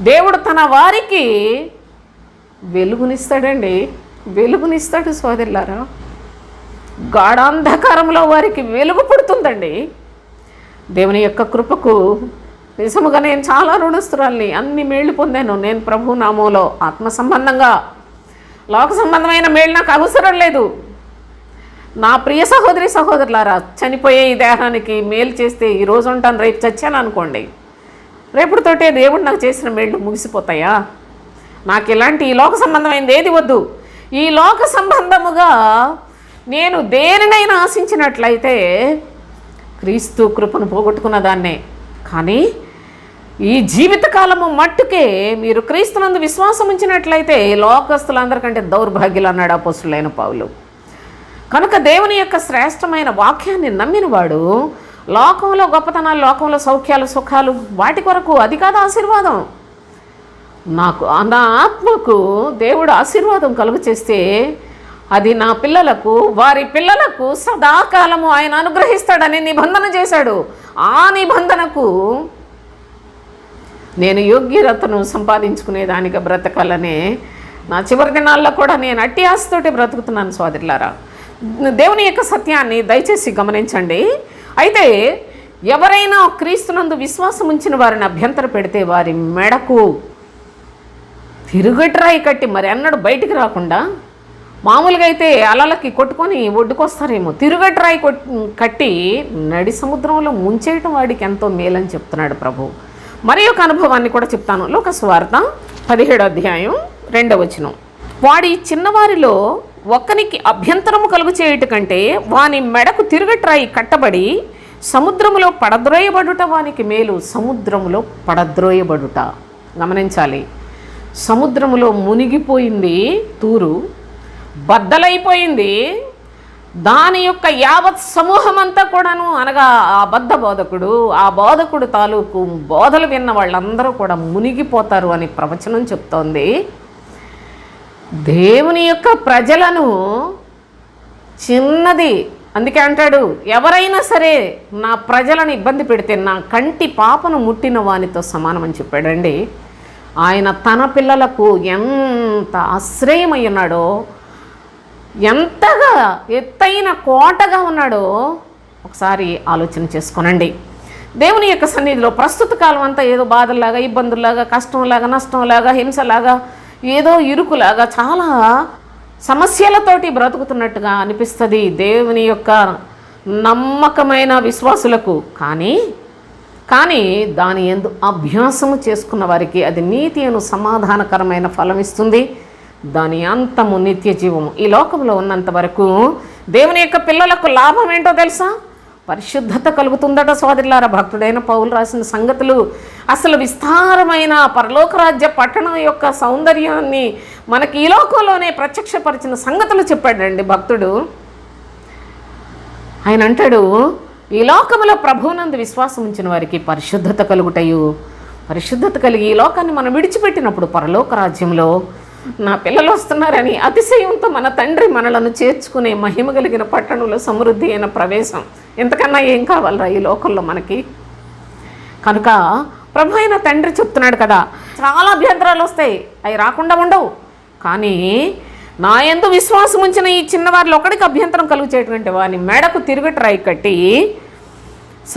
దేవుడు తన వారికి వెలుగునిస్తాడు సోదరులారా. గాఢాంధకారంలో వారికి వెలుగు పుడుతుందండి. దేవుని యొక్క కృపకు నిజముగా నేను చాలా రుణస్తురాల్ని. అన్ని మేళ్ళు పొందాను నేను ప్రభు నామంలో. ఆత్మ సంబంధంగా, లోక సంబంధమైన మేళ్ళు నాకు అవసరం లేదు. నా ప్రియ సహోదరి సహోదరులారా, చనిపోయే ఈ దేహానికి మేలు చేస్తే ఈరోజు ఉంటాను, రేపు చచ్చాను అనుకోండి, రేపుతోటే దేవుడు నాకు చేసిన మేళ్ళు ముగిసిపోతాయా? నాకు ఇలాంటి ఈ లోక సంబంధమైనది ఏది వద్దు. ఈ లోక సంబంధముగా నేను దేనినైనా ఆశించినట్లయితే క్రీస్తు కృపను పోగొట్టుకున్న దాన్నే. కానీ ఈ జీవితకాలము మట్టుకే మీరు క్రీస్తునందు విశ్వాసం ఉంచినట్లయితే లోకస్తులందరికంటే దౌర్భాగ్యులు అన్నాడు అపోస్తులైన పౌలు. కనుక దేవుని యొక్క శ్రేష్టమైన వాక్యాన్ని నమ్మినవాడు లోకంలో గొప్పతనాలు, లోకంలో సౌఖ్యాలు, సుఖాలు, వాటి కొరకు అది కాదు ఆశీర్వాదం. నా ఆత్మకు దేవుడు ఆశీర్వాదం కలుగు చేస్తే అది నా పిల్లలకు, వారి పిల్లలకు సదాకాలము ఆయన అనుగ్రహిస్తాడని నిబంధన చేశాడు. ఆ నిబంధనకు నేను యోగ్యతను సంపాదించుకునేదానిగా బ్రతకాలనే నా చివరి దినాల్లో కూడా నేను అట్టి ఆశతోటి బ్రతుకుతున్నాను సోదరులారా. దేవుని యొక్క సత్యాన్ని దయచేసి గమనించండి. అయితే ఎవరైనా క్రీస్తునందు విశ్వాసం ఉంచిన వారిని అభ్యంతర పెడితే వారి మెడకు తిరుగట్రాయి కట్టి మరి అన్నడు బయటికి రాకుండా మామూలుగా అయితే అలలకి కొట్టుకొని ఒడ్డుకొస్తారేమో, తిరుగట్రాయి కట్టి నడి సముద్రంలో ముంచేయటం వాడికి ఎంతో మేలని చెప్తున్నాడు ప్రభు. మరి ఒక అనుభవాన్ని కూడా చెప్తాను. లూకా సువార్త 17వ అధ్యాయం 2వ వచనం. వాడి చిన్నవారిలో ఒక్కనికి అభ్యంతరము కలుగు చేయుట కంటే వాని మెడకు తిరుగట్రాయి కట్టబడి సముద్రములో పడద్రోయబడుట వానికి మేలు. సముద్రములో పడద్రోయబడుట గమనించాలి. సముద్రములో మునిగిపోయింది తూరు, బద్దలైపోయింది. దాని యొక్క యావత్ సమూహం అంతా కూడాను, అనగా ఆ బద్ధ బోధకుడు, ఆ బోధకుడు తాలూకు బోధలు విన్న వాళ్ళందరూ కూడా మునిగిపోతారు అని ప్రవచనం చెప్తోంది. దేవుని యొక్క ప్రజలను చిన్నది, అందుకే అంటాడు, ఎవరైనా సరే నా ప్రజలను ఇబ్బంది పెడితే నా కంటి పాపను ముట్టిన వానితో సమానమని చెప్పాడండి. ఆయన తన పిల్లలకు ఎంత ఆశ్రయమై ఉన్నాడో, ఎంతగా ఎత్తైన కోటగా ఉన్నాడో ఒకసారి ఆలోచన చేసుకోనండి. దేవుని యొక్క సన్నిధిలో ప్రస్తుత కాలం అంతా ఏదో బాధల్లాగా, ఇబ్బందుల్లాగా, కష్టంలాగా, నష్టంలాగా, హింసలాగా, ఏదో ఇరుకులాగా, చాలా సమస్యలతోటి బ్రతుకుతున్నట్టుగా అనిపిస్తుంది దేవుని యొక్క నమ్మకమైన విశ్వాసులకు. కానీ దాని యందు అభ్యాసము చేసుకున్న వారికి అది నీతి అను సమాధానకరమైన ఫలం ఇస్తుంది. దాని అంతము నిత్య జీవము. ఈ లోకంలో ఉన్నంత వరకు దేవుని యొక్క పిల్లలకు లాభం ఏంటో తెలుసా? పరిశుద్ధత కలుగుతుందట సోదరులారా. భక్తుడైన పౌలు రాసిన సంగతులు అసలు విస్తారమైన పరలోక రాజ్య పట్టణం యొక్క సౌందర్యాన్ని మనకి ఈ లోకంలోనే ప్రత్యక్షపరిచిన సంగతులు చెప్పాడండి భక్తుడు. ఆయన అంటాడు, ఈ లోకములో ప్రభువునందు విశ్వాసం ఉంచిన వారికి పరిశుద్ధత కలుగుటయు, పరిశుద్ధత కలిగి ఈ లోకాన్ని మనం విడిచిపెట్టినప్పుడు పరలోక రాజ్యంలో నా పిల్లలు వస్తున్నారని అతిశయంతో మన తండ్రి మనలను చేర్చుకునే మహిమ కలిగిన పట్టణంలో సమృద్ధి అయిన ప్రవేశం. ఎంతకన్నా ఏం కావాలరా ఈ లోకంలో మనకి? కనుక ప్రభు అయిన తండ్రి చెప్తున్నాడు కదా, చాలా అభ్యంతరాలు వస్తాయి, అవి రాకుండా ఉండవు. కానీ నా యందు విశ్వాసం ఉంచిన ఈ చిన్నవారిలో ఒకడికి అభ్యంతరం కలుగు చేయటం అంటే వాని మెడకు తిరుగట్రాయి కట్టి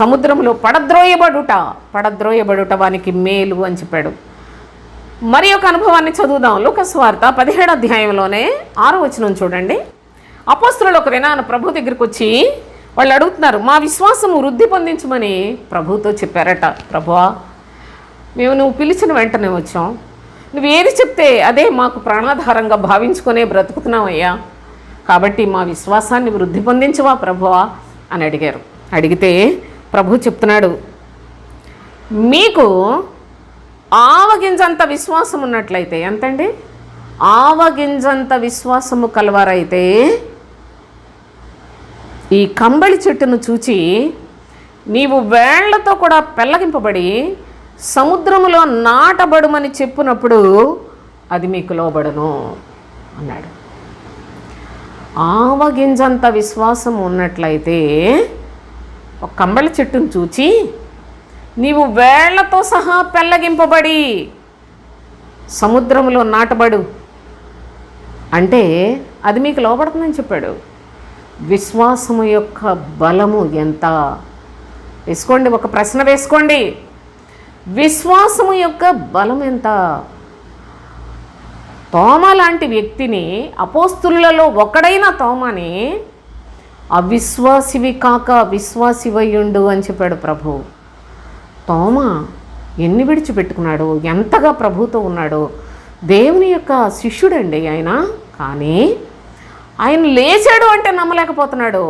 సముద్రంలో పడద్రోయబడుట వానికి మేలు అని చెప్పాడు. మరి ఒక అనుభవాన్ని చదువుదాం. లూకా సువార్త 17వ అధ్యాయంలోనే 6వ వచనం చూడండి. అపోస్తలులు ఒక దినాన ప్రభు దగ్గరికి వచ్చి వాళ్ళు అడుగుతున్నారు, మా విశ్వాసము వృద్ధి పొందించమని ప్రభుతో చెప్పారట. ప్రభువా, మేము నువ్వు పిలిచిన వెంటనే వచ్చాం, నువ్వు ఏది చెప్తే అదే మాకు ప్రాణాధారంగా భావించుకునే బ్రతుకుతున్నావయ్యా, కాబట్టి మా విశ్వాసాన్ని వృద్ధి పొందించవా ప్రభువా అని అడిగారు. అడిగితే ప్రభు చెప్తున్నాడు, మీకు ఆవగింజంత విశ్వాసం ఉన్నట్లయితే, ఎంతండి? ఆవగింజంత విశ్వాసము కలవారైతే ఈ కంబళి చెట్టును చూచి నీవు వేళ్లతో కూడా పెళ్ళగింపబడి సముద్రములో నాటబడుమని చెప్పునప్పుడు అది మీకు లోబడును అన్నాడు. ఆవగింజంత విశ్వాసం ఉన్నట్లయితే ఒక కంబళి చెట్టును చూచి నీవు వేళ్లతో సహా పెళ్ళగింపబడి సముద్రంలో నాటబడు అంటే అది మీకు లోబడుతుందని చెప్పాడు. విశ్వాసము యొక్క బలము ఎంత? వేసుకోండి, ఒక ప్రశ్న వేసుకోండి. విశ్వాసము యొక్క బలం ఎంత? తోమా లాంటి వ్యక్తిని, అపోస్తులలో ఒకడైన తోమాని అవిశ్వాసివి కాక విశ్వాసివయ్యుండు అని చెప్పాడు ప్రభు. తోమా ఎన్ని విడిచిపెట్టుకున్నాడు, ఎంతగా ప్రభుతో ఉన్నాడో. దేవుని యొక్క శిష్యుడండి ఆయన. కానీ ఆయన లేచాడు అంటే నమ్మలేకపోతున్నాడు.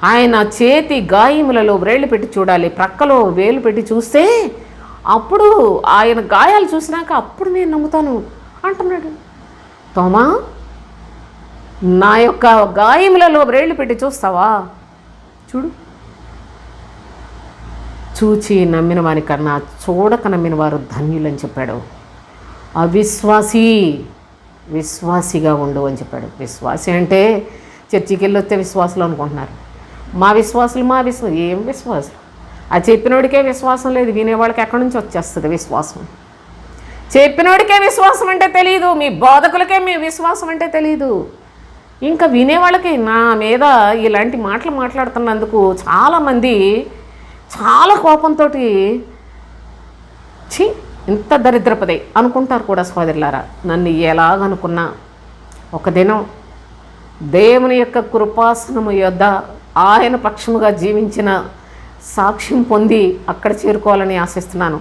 ఆయన చేతి గాయములలో వ్రేళ్ళు పెట్టి చూడాలి, ప్రక్కలో వేలు పెట్టి చూస్తే అప్పుడు ఆయన గాయాలు చూసినాక అప్పుడు నేను నమ్ముతాను అంటున్నాడు. తోమా, నా యొక్క గాయములలో వ్రేళ్ళు పెట్టి చూస్తావా? చూడు. చూచి నమ్మిన వారి కన్నా చూడక నమ్మిన వారు ధన్యులని చెప్పాడు. విశ్వాసిగా ఉండు అని చెప్పాడు. విశ్వాసి అంటే చర్చికి వెళ్ళి వస్తే విశ్వాసులు అనుకుంటున్నారు. మా విశ్వాసులు ఏం విశ్వాసులు? ఆ చెప్పినోడికే విశ్వాసం లేదు, వినేవాళ్ళకి ఎక్కడి నుంచి వచ్చేస్తుంది విశ్వాసం? చెప్పినోడికే విశ్వాసం అంటే తెలియదు, మీ బోధకులకే మీ విశ్వాసం అంటే తెలియదు, ఇంకా వినేవాళ్ళకి నా మీద ఇలాంటి మాటలు మాట్లాడుతున్నందుకు చాలామంది చాలా కోపంతో ఛీ ఇంత దరిద్రపదే అనుకుంటారు కూడా సోదరులారా. నన్ను ఎలాగనుకున్నా ఒక దినం దేవుని యొక్క కృపాసనము యొద్ద ఆయన పక్షముగా జీవించిన సాక్ష్యం పొంది అక్కడ చేరుకోవాలని ఆశిస్తున్నాను.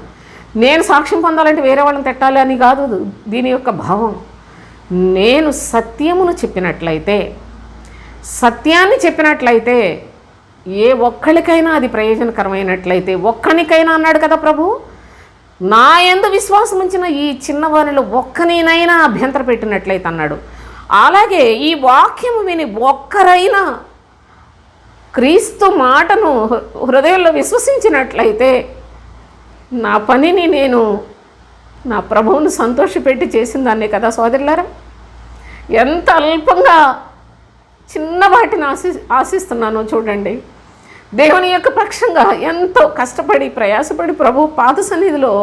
నేను సాక్ష్యం పొందాలంటే వేరే వాళ్ళని తిట్టాలి అని కాదు దీని యొక్క భావం. నేను సత్యమును చెప్పినట్లయితే, సత్యాన్ని చెప్పినట్లయితే ఏ ఒక్కరికైనా అది ప్రయోజనకరమైనట్లయితే, ఒక్కనికైనా అన్నాడు కదా ప్రభు, నా యందు విశ్వాసం ఉంచిన ఈ చిన్నవారిలో ఒక్కనినైనా అభ్యంతర పెట్టినట్లయితే అన్నాడు. అలాగే ఈ వాక్యము విని ఒక్కరైనా క్రీస్తు మాటను హృదయంలో విశ్వసించినట్లయితే నా పనిని నేను నా ప్రభువును సంతోషపెట్టి చేసిందాన్నే కదా సోదరులారా. ఎంత అల్పంగా చిన్న వాటిని ఆశిస్తున్నానో చూడండి. దేవుని యొక్క పక్షంగా ఎంతో కష్టపడి ప్రయాసపడి ప్రభు పాద సన్నిధిలో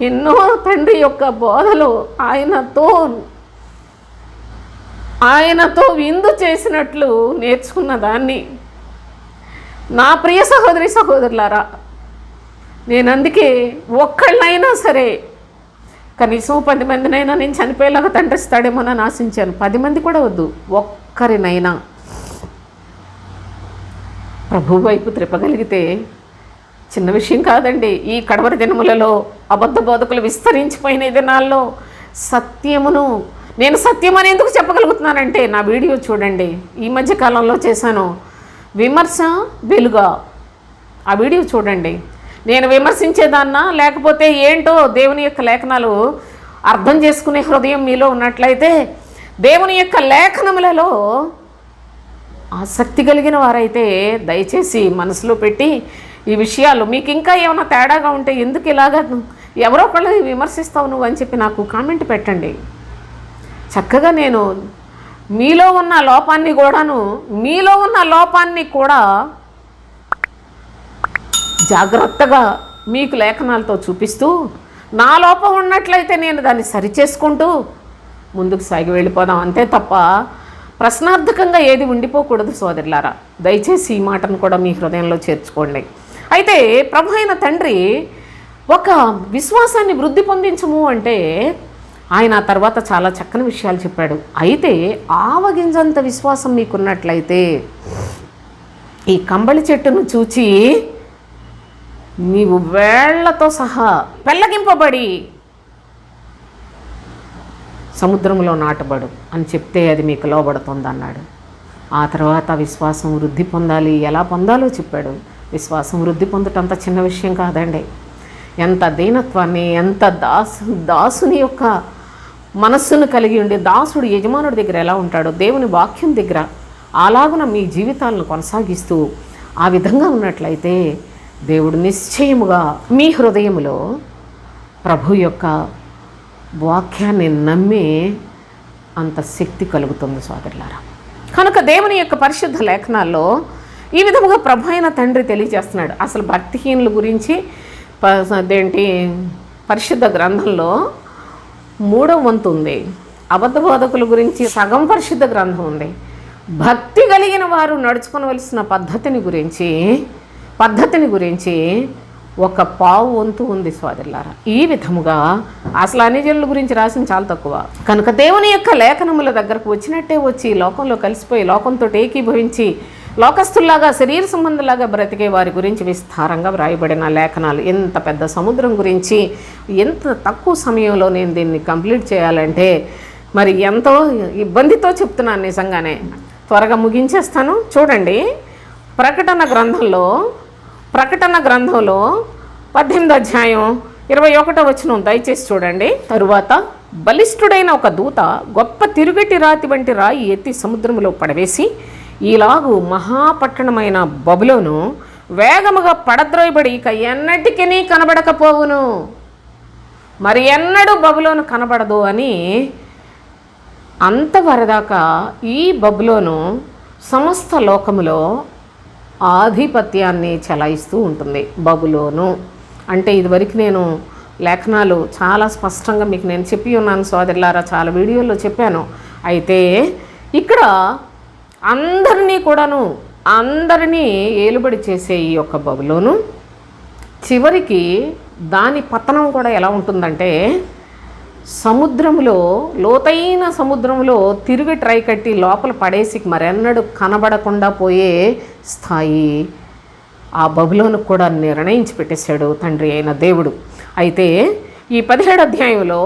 ఎన్నో తండ్రి యొక్క బోధలు ఆయనతో విందు చేసినట్లు నేర్చుకున్న దాన్ని నా ప్రియ సహోదరి సహోదరులారా, నేను అందుకే ఒక్కళ్ళైనా సరే కనీసం 10 మందినైనా నేను చనిపోయేలాగా తండ్రిస్తాడేమోనని ఆశించాను. 10 మంది కూడా వద్దు, ఒక్కరినైనా ప్రభు వైపు త్రిప్పగలిగితే చిన్న విషయం కాదండి. ఈ కడవరి దినములలో అబద్ధ బోధకులు విస్తరించిపోయిన దినాల్లో సత్యమును నేను సత్యం అని ఎందుకు చెప్పగలుగుతున్నానంటే నా వీడియో చూడండి, ఈ మధ్య కాలంలో చేశాను, విమర్శ వెలుగా. ఆ వీడియో చూడండి. నేను విమర్శించేదాన్నా లేకపోతే ఏంటో దేవుని యొక్క లేఖనాలు అర్థం చేసుకునే హృదయం మీలో ఉన్నట్లయితే దేవుని యొక్క లేఖనములలో ఆసక్తి కలిగిన వారైతే దయచేసి మనసులో పెట్టి ఈ విషయాలు మీకు ఇంకా ఏమైనా తేడాగా ఉంటే ఎందుకు ఇలాగా ఎవరో ఒకళ్ళు విమర్శిస్తావు నువ్వు అని చెప్పి నాకు కామెంట్ పెట్టండి. చక్కగా నేను మీలో ఉన్న లోపాన్ని కూడా జాగ్రత్తగా మీకు లేఖనాలతో చూపిస్తూ నా లోపం ఉన్నట్లయితే నేను దాన్ని సరిచేసుకుంటూ ముందుకు సాగి వెళ్ళిపోదాం. అంతే తప్ప ప్రశ్నార్థకంగా ఏది ఉండిపోకూడదు సోదరులారా. దయచేసి ఈ మాటను కూడా మీ హృదయంలో చేర్చుకోండి. అయితే ప్రభు అయిన తండ్రి ఒక విశ్వాసాన్ని వృద్ధి పొందించము అంటే ఆయన ఆ తర్వాత చాలా చక్కని విషయాలు చెప్పాడు. అయితే ఆవగింజంత విశ్వాసం మీకున్నట్లయితే ఈ కంబళి చెట్టును చూచి నీవు వేళ్లతో సహా పెళ్ళగింపబడి సముద్రంలో నాటబడు అని చెప్తే అది మీకు లోబడుతుంది అన్నాడు. ఆ తర్వాత విశ్వాసం వృద్ధి పొందాలి, ఎలా పొందాలో చెప్పాడు. విశ్వాసం వృద్ధి పొందటం అంత చిన్న విషయం కాదండి. ఎంత దీనత్వాన్ని, ఎంత దాసుని యొక్క మనస్సును కలిగి ఉండి దాసుడు యజమానుడి దగ్గర ఎలా ఉంటాడో దేవుని వాక్యం దగ్గర అలాగున మీ జీవితాలను కొనసాగిస్తూ ఆ విధంగా ఉన్నట్లయితే దేవుడు నిశ్చయముగా మీ హృదయములో ప్రభు యొక్క వాక్యాన్ని నమ్మే అంత శక్తి కలుగుతుంది సోదరులారా. కనుక దేవుని యొక్క పరిశుద్ధ లేఖనాల్లో ఈ విధముగా ప్రభు అయిన తండ్రి తెలియజేస్తున్నాడు. అసలు భక్తిహీనుల గురించి పరిశుద్ధ గ్రంథంలో 3వ వంతు ఉంది. అబద్ధ బోధకుల గురించి సగం పరిశుద్ధ గ్రంథం ఉంది. భక్తి కలిగిన వారు నడుచుకోవలసిన పద్ధతిని గురించి ఒక పావు వంతు ఉంది సోదరులారా. ఈ విధముగా అసలు అన్యజనుల గురించి రాసిన చాలా తక్కువ. కనుక దేవుని యొక్క లేఖనముల దగ్గరకు వచ్చినట్టే వచ్చి లోకంలో కలిసిపోయి లోకంతో ఏకీభవించి లోకస్తుల్లాగా శరీర సంబంధంలాగా బ్రతికే వారి గురించి విస్తారంగా వ్రాయబడిన లేఖనాలు. ఎంత పెద్ద సముద్రం గురించి ఎంత తక్కువ సమయంలో నేను దీన్ని కంప్లీట్ చేయాలంటే మరి ఎంతో ఇబ్బందితో చెప్తున్నాను. నిజంగానే త్వరగా ముగించేస్తాను. చూడండి, ప్రకటన గ్రంథంలో 18వ అధ్యాయం 21వ వచనం దయచేసి చూడండి. తరువాత బలిష్ఠుడైన ఒక దూత గొప్ప తిరుగటి రాతి వంటి రాయి ఎత్తి సముద్రంలో పడవేసి ఈలాగు మహాపట్టణమైన బబులోను వేగముగా పడద్రోయబడి ఇక ఎన్నటికీ కనబడకపోవును, మరి ఎన్నడూ బబులోను కనబడదు అని అంతవరదాకా ఈ బబులోను సమస్త లోకములో ఆధిపత్యాన్ని చెలాయిస్తూ ఉంటుంది. బబులోను అంటే ఇదివరకు నేను లేఖనాలు చాలా స్పష్టంగా మీకు నేను చెప్పి ఉన్నాను సోదరులారా, చాలా వీడియోల్లో చెప్పాను. అయితే ఇక్కడ అందరినీ ఏలుబడి చేసే ఈ యొక్క బబులోను చివరికి దాని పతనం కూడా ఎలా ఉంటుందంటే సముద్రంలో, లోతైన సముద్రంలో తిరిగి ట్రై కట్టి లోపల పడేసి మరెన్నడూ కనబడకుండా పోయే స్థాయి ఆ బబులోనుకు కూడా నిర్ణయించి పెట్టేశాడు తండ్రి అయిన దేవుడు. అయితే ఈ 17 అధ్యాయంలో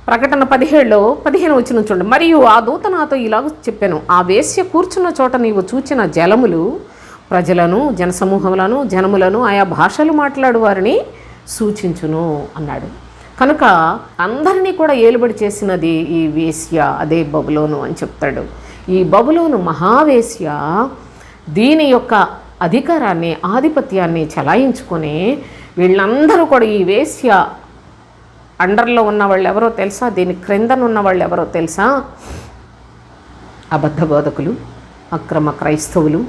ప్రకటన 17లో 15 వచ్చిన చూడండి. మరియు ఆ దూత నాతో ఇలాగ చెప్పాను, ఆ వేశ్య కూర్చున్న చోట నీవు చూచిన జలములు ప్రజలను, జనసమూహములను, జనములను, ఆయా భాషలు మాట్లాడు వారిని సూచించును అన్నాడు. కనుక అందరినీ కూడా ఏలుబడి చేసినది ఈ వేశ్య, అదే బబులోను అని చెప్తాడు. ఈ బబులోను మహావేశ్య దీని యొక్క అధికారాన్ని, ఆధిపత్యాన్ని చలాయించుకొని వీళ్ళందరూ కూడా, ఈ వేశ్య అండర్లో ఉన్న వాళ్ళు ఎవరో తెలుసా? దీని క్రిందనున్న వాళ్ళు ఎవరో తెలుసా? అబద్ధ బోధకులు, అక్రమ క్రైస్తవులు,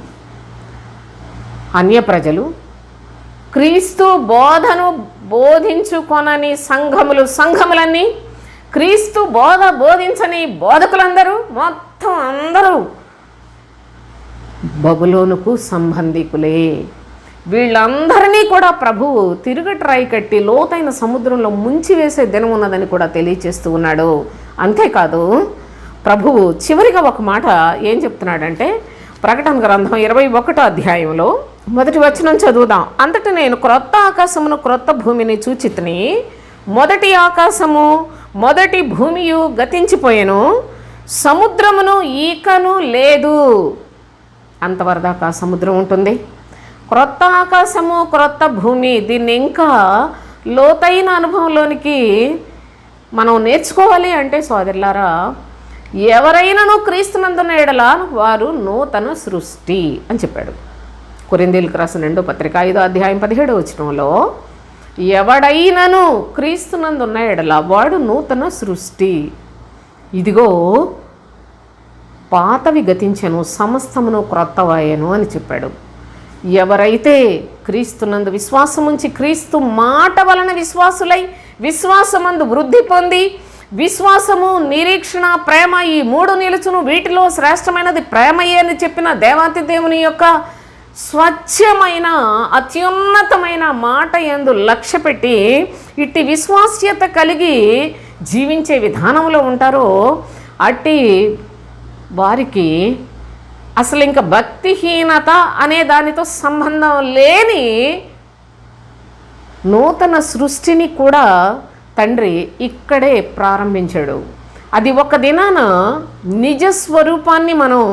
అన్య ప్రజలు, క్రీస్తు బోధను బోధించుకొనని సంఘములన్నీ, క్రీస్తు బోధించని బోధకులందరూ, మొత్తం అందరూ బబులోనుకు సంబంధికులే. వీళ్ళందరినీ కూడా ప్రభువు తిరుగట్రాయి కట్టి లోతైన సముద్రంలో ముంచివేసే దినం ఉన్నదని కూడా తెలియచేస్తూ ఉన్నాడు. అంతేకాదు ప్రభువు చివరిగా ఒక మాట ఏం చెప్తున్నాడంటే, ప్రకటన గ్రంథం 21వ అధ్యాయంలో 1వ వచనం చదువుదాం. అంతటి నేను క్రొత్త ఆకాశమును క్రొత్త భూమిని చూచితిని. మొదటి ఆకాశము మొదటి భూమియు గతించిపోయెను, సముద్రమును ఈకను లేదు. అంతవరదాకా సముద్రం ఉంటుంది. క్రొత్త ఆకాశము క్రొత్త భూమి, దీన్ని ఇంకా లోతైన అనుభవంలోనికి మనం నేర్చుకోవాలి అంటే సోదరులారా, ఎవరైనాను క్రీస్తునందున్న ఎడల వారు నూతన సృష్టి అని చెప్పాడు. కొరింథీయులకు రాసిన 2వ పత్రిక 5వ అధ్యాయం 17వ వచనంలో, ఎవడైనాను క్రీస్తునందున్న ఎడల వాడు నూతన సృష్టి, ఇదిగో పాతవి గతించెను, సమస్తమును క్రొత్తవాయెను అని చెప్పాడు. ఎవరైతే క్రీస్తునందు విశ్వాసముంచి క్రీస్తు మాట వలన విశ్వాసులై విశ్వాసమందు వృద్ధి పొంది, విశ్వాసము, నిరీక్షణ, ప్రేమ ఈ 3 నిలుచును, వీటిలో శ్రేష్టమైనది ప్రేమయే అని చెప్పిన దేవాతి దేవుని యొక్క స్వచ్ఛమైన అత్యున్నతమైన మాట యందు లక్ష్య పెట్టి ఇట్టి విశ్వాస్యత కలిగి జీవించే విధానంలో ఉంటారో అట్టి వారికి అసలు ఇంకా భక్తిహీనత అనే దానితో సంబంధం లేని నూతన సృష్టిని కూడా తండ్రి ఇక్కడే ప్రారంభించాడు. అది ఒక దినాన నిజ స్వరూపాన్ని మనం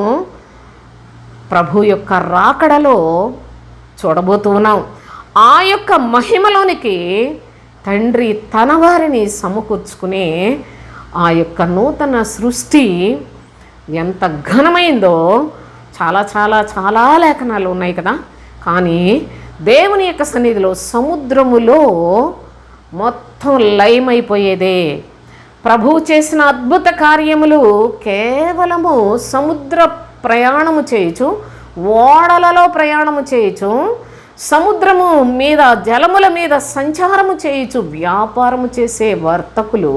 ప్రభు యొక్క రాకడలో చూడబోతూ ఉన్నాం. ఆ యొక్క మహిమలోనికి తండ్రి తన వారిని సమకూర్చుకునే ఆ యొక్క నూతన సృష్టి ఎంత ఘనమైందో చాలా చాలా చాలా లేఖనాలు ఉన్నాయి కదా. కానీ దేవుని యొక్క సన్నిధిలో సముద్రములో మొత్తం లయమైపోయేదే. ప్రభువు చేసిన అద్భుత కార్యములు కేవలము సముద్ర ప్రయాణము చేయొచ్చు, ఓడలలో ప్రయాణము చేయొచ్చు, సముద్రము మీద జలముల మీద సంచారము చేయొచ్చు. వ్యాపారము చేసే వర్తకులు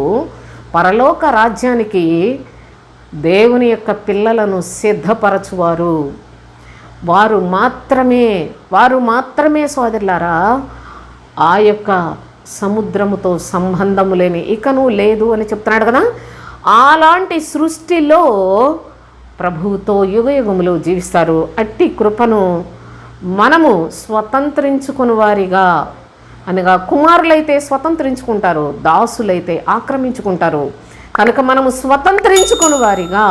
పరలోక రాజ్యానికి దేవుని యొక్క పిల్లలను సిద్ధపరచువారు. వారు మాత్రమే సోదరులారా ఆ యొక్క సముద్రముతో సంబంధము లేని ఇకను లేదు అని చెప్తున్నాడు కదా. అలాంటి సృష్టిలో ప్రభువుతో యుగయుగములు జీవిస్తారు. అట్టి కృపను మనము స్వతంత్రించుకుని వారిగా, అనగా కుమారులైతే స్వతంత్రించుకుంటారు, దాసులైతే ఆక్రమించుకుంటారు. కనుక మనము స్వతంత్రించుకుని వారిగా,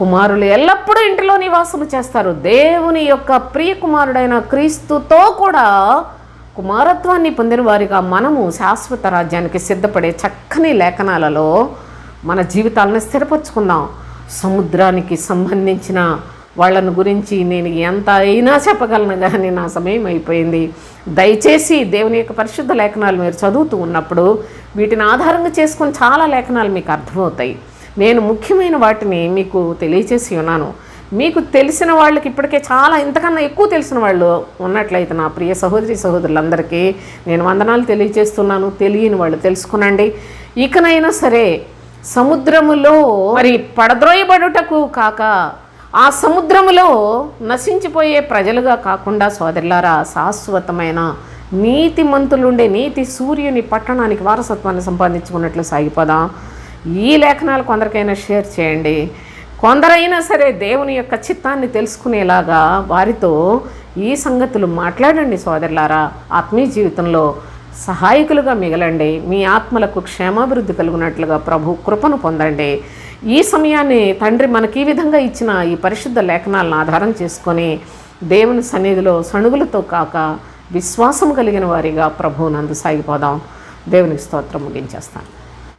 కుమారులు ఎల్లప్పుడూ ఇంటిలో నివాసము చేస్తారు. దేవుని యొక్క ప్రియ కుమారుడైన క్రీస్తుతో కూడా కుమారత్వాన్ని పొందిన వారిగా మనము శాశ్వత రాజ్యానికి సిద్ధపడే చక్కని లేఖనాలలో మన జీవితాలను స్థిరపరచుకుందాం. సముద్రానికి సంబంధించిన వాళ్ళను గురించి నేను ఎంత అయినా చెప్పగలను, కానీ నా సమయం అయిపోయింది. దయచేసి దేవుని యొక్క పరిశుద్ధ లేఖనాలు మీరు చదువుతూ ఉన్నప్పుడు వీటిని ఆధారంగా చేసుకొని చాలా లేఖనాలు మీకు అర్థమవుతాయి. నేను ముఖ్యమైన వాటిని మీకు తెలియచేసి ఉన్నాను. మీకు తెలిసిన వాళ్ళకి ఇప్పటికే చాలా ఇంతకన్నా ఎక్కువ తెలిసిన వాళ్ళు ఉన్నట్లయితే నా ప్రియ సహోదరి సహోదరులందరికీ నేను వందనాలు తెలియజేస్తున్నాను. తెలియని వాళ్ళు తెలుసుకునండి. ఇకనైనా సరే సముద్రములో మరి పడద్రోయబడుటకు కాక, ఆ సముద్రములో నశించిపోయే ప్రజలుగా కాకుండా సోదరులారా శాశ్వతమైన నీతిమంతులుండే నీతి సూర్యుని పట్టణానికి వారసత్వాన్ని సంపాదించుకున్నట్లు సాగిపోదాం. ఈ లేఖనాలు కొందరికైనా షేర్ చేయండి. కొందరైనా సరే దేవుని యొక్క చిత్తాన్ని తెలుసుకునేలాగా వారితో ఈ సంగతులు మాట్లాడండి. సోదరులారా, ఆత్మీయ జీవితంలో సహాయకులుగా మిగలండి. మీ ఆత్మలకు క్షేమాభివృద్ధి కలుగునట్లుగా ప్రభు కృపను పొందండి. ఈ సమయాన్ని తండ్రి మనకి ఈ విధంగా ఇచ్చిన ఈ పరిశుద్ధ లేఖనాలను ఆధారం చేసుకొని దేవుని సన్నిధిలో సణుగులతో కాక విశ్వాసం కలిగిన వారిగా ప్రభువునందు సాగిపోదాం. దేవునికి స్తోత్రం ముగించేస్తాను.